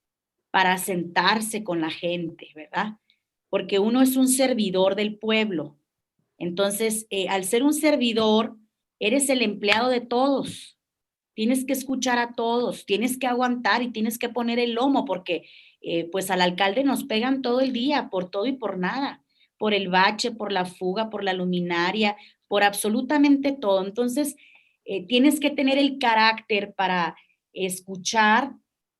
para sentarse con la gente, ¿verdad? Porque uno es un servidor del pueblo. Entonces, al ser un servidor, eres el empleado de todos. Tienes que escuchar a todos, tienes que aguantar y tienes que poner el lomo, porque pues al alcalde nos pegan todo el día, por todo y por nada, por el bache, por la fuga, por la luminaria, por absolutamente todo. Entonces, tienes que tener el carácter para escuchar,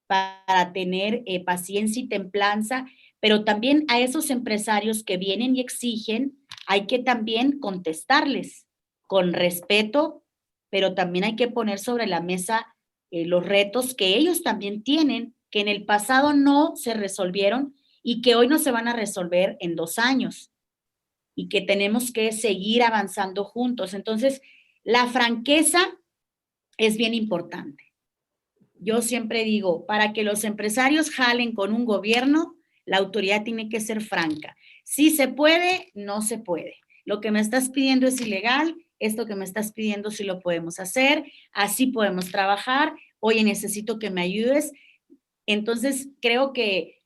para tener paciencia y templanza, pero también a esos empresarios que vienen y exigen, hay que también contestarles con respeto, pero también hay que poner sobre la mesa los retos que ellos también tienen, que en el pasado no se resolvieron y que hoy no se van a resolver en 2 años y que tenemos que seguir avanzando juntos. Entonces, la franqueza es bien importante. Yo siempre digo, para que los empresarios jalen con un gobierno, la autoridad tiene que ser franca. Si se puede, no se puede. Lo que me estás pidiendo es ilegal, esto que me estás pidiendo sí lo podemos hacer, así podemos trabajar, oye, necesito que me ayudes. Entonces, creo que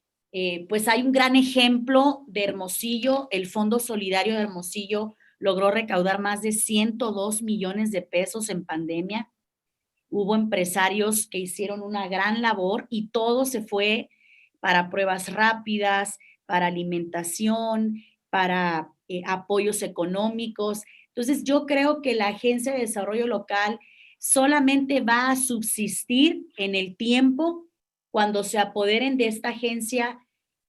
pues hay un gran ejemplo de Hermosillo. El Fondo Solidario de Hermosillo logró recaudar más de 102 millones de pesos en pandemia. Hubo empresarios que hicieron una gran labor y todo se fue para pruebas rápidas, para alimentación, para apoyos económicos. Entonces, yo creo que la Agencia de Desarrollo Local solamente va a subsistir en el tiempo cuando se apoderen de esta agencia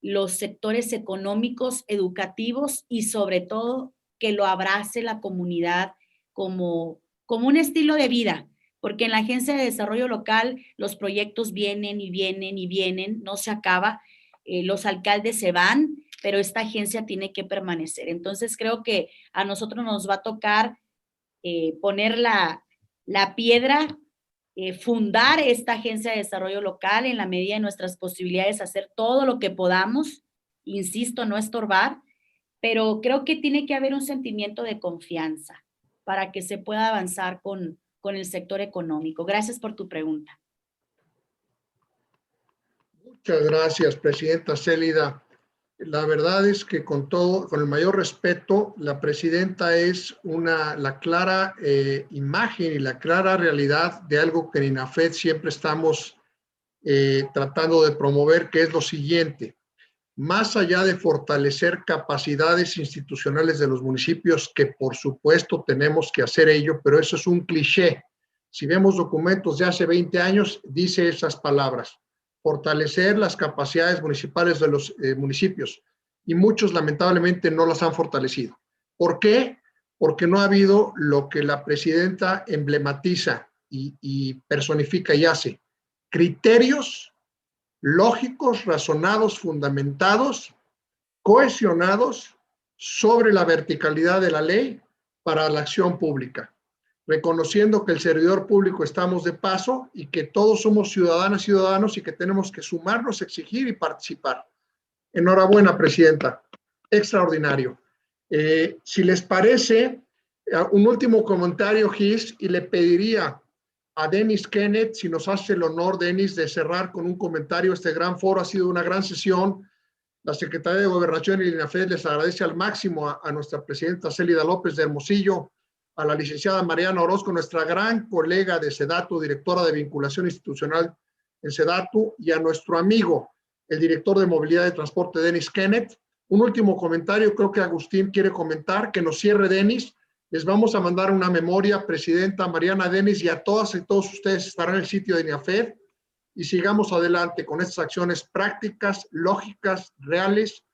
los sectores económicos, educativos y sobre todo que lo abrace la comunidad como un estilo de vida. Porque en la Agencia de Desarrollo Local los proyectos vienen y vienen y vienen, no se acaba, los alcaldes se van, pero esta agencia tiene que permanecer. Entonces creo que a nosotros nos va a tocar poner la piedra, fundar esta Agencia de Desarrollo Local en la medida de nuestras posibilidades, hacer todo lo que podamos, insisto, no estorbar, pero creo que tiene que haber un sentimiento de confianza para que se pueda avanzar con el sector económico. Gracias por tu pregunta. Muchas gracias, presidenta Célida. La verdad es que con el mayor respeto, la presidenta es la clara imagen y la clara realidad de algo que en INAFED siempre estamos tratando de promover, que es lo siguiente. Más allá de fortalecer capacidades institucionales de los municipios, que por supuesto tenemos que hacer ello, pero eso es un cliché. Si vemos documentos de hace 20 años, dice esas palabras. Fortalecer las capacidades municipales de los municipios. Y muchos lamentablemente no las han fortalecido. ¿Por qué? Porque no ha habido lo que la presidenta emblematiza y personifica y hace. Criterios lógicos, razonados, fundamentados, cohesionados sobre la verticalidad de la ley para la acción pública, reconociendo que el servidor público estamos de paso y que todos somos ciudadanas y ciudadanos y que tenemos que sumarnos, exigir y participar. Enhorabuena, presidenta. Extraordinario. Si les parece, un último comentario, Gis, y le pediría a Dennis Kenneth, si nos hace el honor, Dennis, de cerrar con un comentario. Este gran foro ha sido una gran sesión. La Secretaría de Gobernación y el INAFED les agradece al máximo a nuestra presidenta Célida López de Hermosillo, a la licenciada Mariana Orozco, nuestra gran colega de SEDATU, directora de vinculación institucional en SEDATU, y a nuestro amigo, el director de movilidad de transporte, Dennis Kenneth. Un último comentario, creo que Agustín quiere comentar, que nos cierre Dennis. Les vamos a mandar una memoria, presidenta Mariana, Dennis, y a todas y todos ustedes estarán en el sitio de INAFED, y sigamos adelante con estas acciones prácticas, lógicas, reales,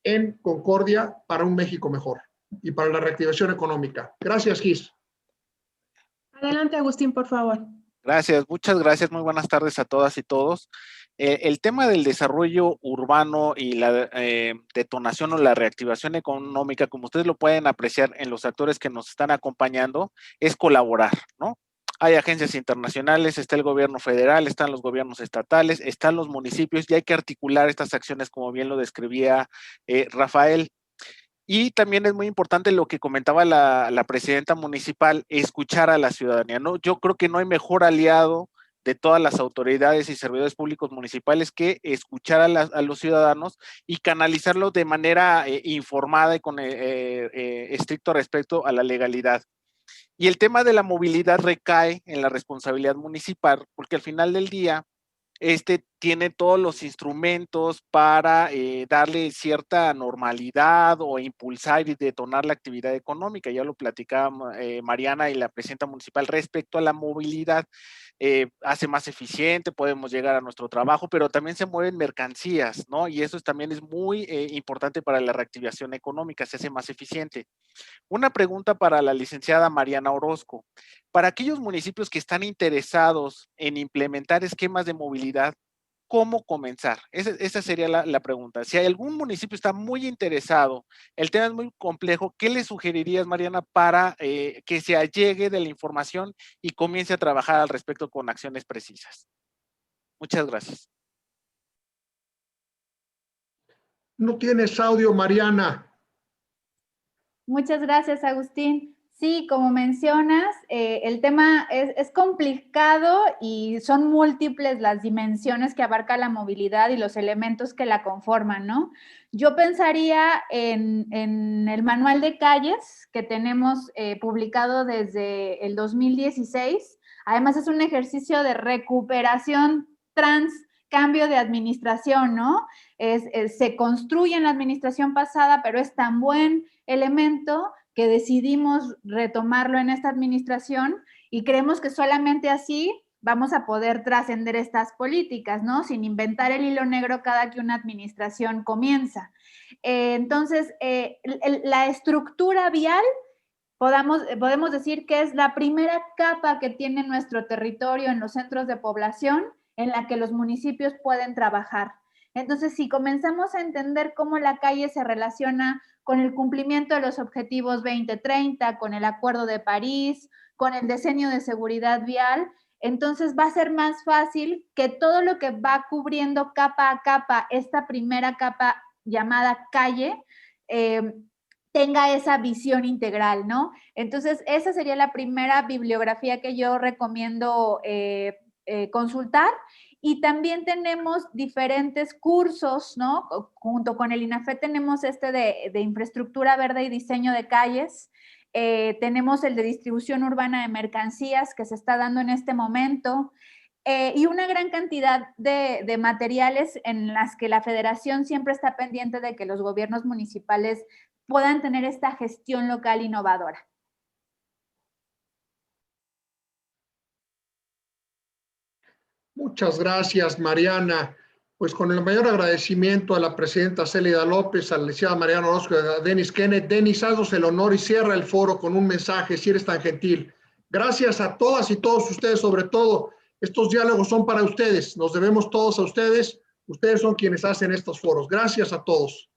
en concordia para un México mejor y para la reactivación económica. Gracias, Gis. Adelante, Agustín, por favor. Gracias, muchas gracias. Muy buenas tardes a todas y todos. El tema del desarrollo urbano y la detonación o la reactivación económica, como ustedes lo pueden apreciar en los actores que nos están acompañando, es colaborar, ¿no? Hay agencias internacionales, está el gobierno federal, están los gobiernos estatales, están los municipios, y hay que articular estas acciones como bien lo describía Rafael. Y también es muy importante lo que comentaba la presidenta municipal, escuchar a la ciudadanía, ¿no? Yo creo que no hay mejor aliado de todas las autoridades y servidores públicos municipales que escuchar a los ciudadanos y canalizarlo de manera informada y con estricto respecto a la legalidad. Y el tema de la movilidad recae en la responsabilidad municipal, porque al final del día, tiene todos los instrumentos para darle cierta normalidad o impulsar y detonar la actividad económica. Ya lo platicaba Mariana y la presidenta municipal respecto a la movilidad. Hace más eficiente, podemos llegar a nuestro trabajo, pero también se mueven mercancías, ¿no? Y eso también es muy importante para la reactivación económica, se hace más eficiente. Una pregunta para la licenciada Mariana Orozco. Para aquellos municipios que están interesados en implementar esquemas de movilidad, ¿cómo comenzar? Esa sería la pregunta. Si algún municipio está muy interesado, el tema es muy complejo, ¿qué le sugerirías, Mariana, para que se allegue de la información y comience a trabajar al respecto con acciones precisas? Muchas gracias. No tienes audio, Mariana. Muchas gracias, Agustín. Sí, como mencionas, el tema es complicado y son múltiples las dimensiones que abarca la movilidad y los elementos que la conforman, ¿no? Yo pensaría en el manual de calles que tenemos publicado desde el 2016. Además, es un ejercicio de recuperación cambio de administración, ¿no? Se construye en la administración pasada, pero es tan buen elemento que decidimos retomarlo en esta administración y creemos que solamente así vamos a poder trascender estas políticas, ¿no? Sin inventar el hilo negro cada que una administración comienza. Entonces, la estructura vial podemos decir que es la primera capa que tiene nuestro territorio en los centros de población en la que los municipios pueden trabajar. Entonces, si comenzamos a entender cómo la calle se relaciona con el cumplimiento de los objetivos 2030, con el Acuerdo de París, con el diseño de seguridad vial, entonces va a ser más fácil que todo lo que va cubriendo capa a capa, esta primera capa llamada calle, tenga esa visión integral, ¿no? Entonces, esa sería la primera bibliografía que yo recomiendo consultar. Y también tenemos diferentes cursos, ¿no? Junto con el INAFET tenemos de infraestructura verde y diseño de calles. Tenemos el de distribución urbana de mercancías que se está dando en este momento. Y una gran cantidad de materiales en las que la federación siempre está pendiente de que los gobiernos municipales puedan tener esta gestión local innovadora. Muchas gracias, Mariana. Pues con el mayor agradecimiento a la presidenta Célida López, a la licenciada Mariana Orozco y a Denis Kenneth. Denis, haznos el honor y cierra el foro con un mensaje, si eres tan gentil. Gracias a todas y todos ustedes, sobre todo. Estos diálogos son para ustedes. Nos debemos todos a ustedes. Ustedes son quienes hacen estos foros. Gracias a todos.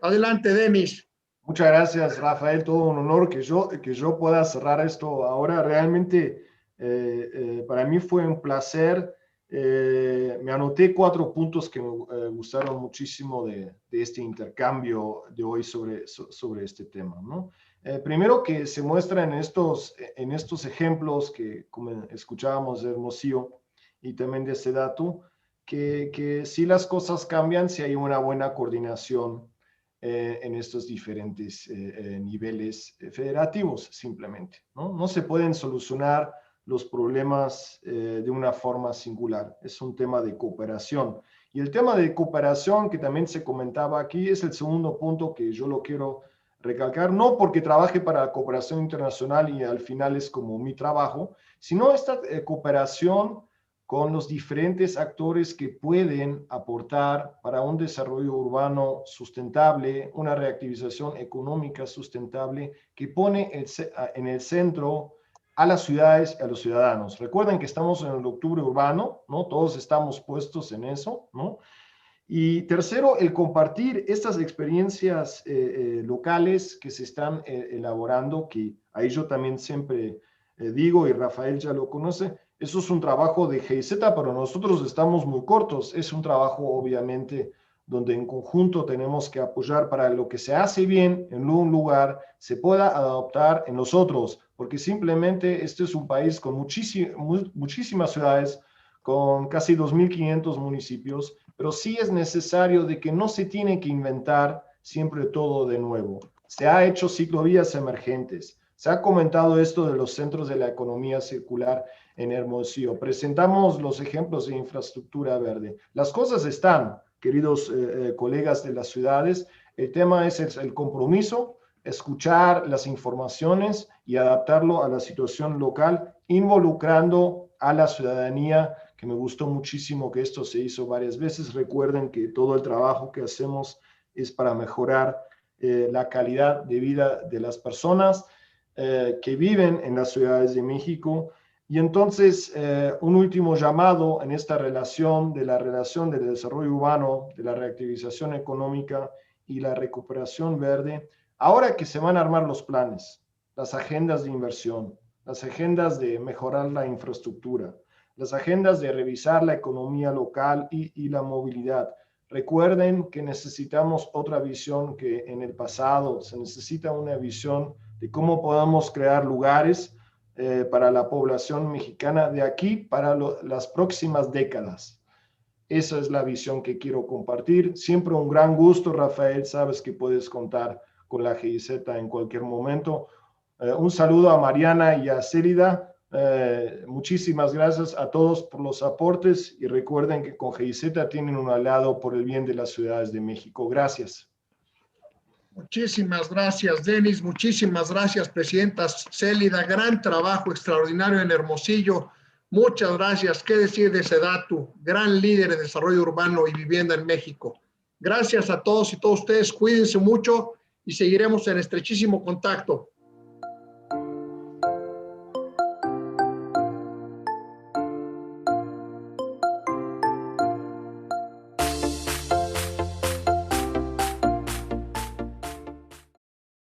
Adelante, Denis. Muchas gracias, Rafael. Todo un honor que yo pueda cerrar esto ahora. Realmente, para mí fue un placer. Me anoté 4 puntos que me gustaron muchísimo de este intercambio de hoy sobre este tema, ¿no? Primero, que se muestra en estos ejemplos que, como escuchábamos de Hermosillo y también de Sedatu, que si las cosas cambian, si hay una buena coordinación en estos diferentes niveles federativos, simplemente, ¿no? No se pueden solucionar los problemas de una forma singular. Es un tema de cooperación. Y el tema de cooperación que también se comentaba aquí es el segundo punto que yo lo quiero recalcar, no porque trabaje para la cooperación internacional y al final es como mi trabajo, sino esta cooperación con los diferentes actores que pueden aportar para un desarrollo urbano sustentable, una reactivación económica sustentable que pone en el centro a las ciudades y a los ciudadanos. Recuerden que estamos en el octubre urbano, ¿no? Todos estamos puestos en eso, ¿no? Y tercero, el compartir estas experiencias locales que se están elaborando, que ahí yo también siempre digo, y Rafael ya lo conoce, eso es un trabajo de GIZ, pero nosotros estamos muy cortos. Es un trabajo, obviamente, donde en conjunto tenemos que apoyar para lo que se hace bien en un lugar, se pueda adaptar en los otros, porque simplemente este es un país con muchísimas ciudades, con casi 2.500 municipios, pero sí es necesario de que no se tiene que inventar siempre todo de nuevo. Se ha hecho ciclovías emergentes, se ha comentado esto de los centros de la economía circular en Hermosillo. Presentamos los ejemplos de infraestructura verde. Las cosas están, queridos colegas de las ciudades. El tema es el compromiso, escuchar las informaciones y adaptarlo a la situación local, involucrando a la ciudadanía, que me gustó muchísimo que esto se hizo varias veces. Recuerden que todo el trabajo que hacemos es para mejorar la calidad de vida de las personas que viven en las ciudades de México. Y entonces, un último llamado en esta relación de la relación del desarrollo urbano, de la reactivación económica y la recuperación verde, ahora que se van a armar los planes, las agendas de inversión, las agendas de mejorar la infraestructura, las agendas de revisar la economía local y la movilidad. Recuerden que necesitamos otra visión que en el pasado. Se necesita una visión de cómo podamos crear lugares para la población mexicana de aquí para las próximas décadas. Esa es la visión que quiero compartir. Siempre un gran gusto, Rafael. Sabes que puedes contar con la GIZ en cualquier momento. Un saludo a Mariana y a Célida. Muchísimas gracias a todos por los aportes y recuerden que con GIZ tienen un aliado por el bien de las ciudades de México. Gracias. Muchísimas gracias, Denis. Muchísimas gracias, presidenta Célida. Gran trabajo extraordinario en Hermosillo. Muchas gracias. ¿Qué decir de Sedatu? Gran líder de desarrollo urbano y vivienda en México. Gracias a todos y todas ustedes. Cuídense mucho y seguiremos en estrechísimo contacto.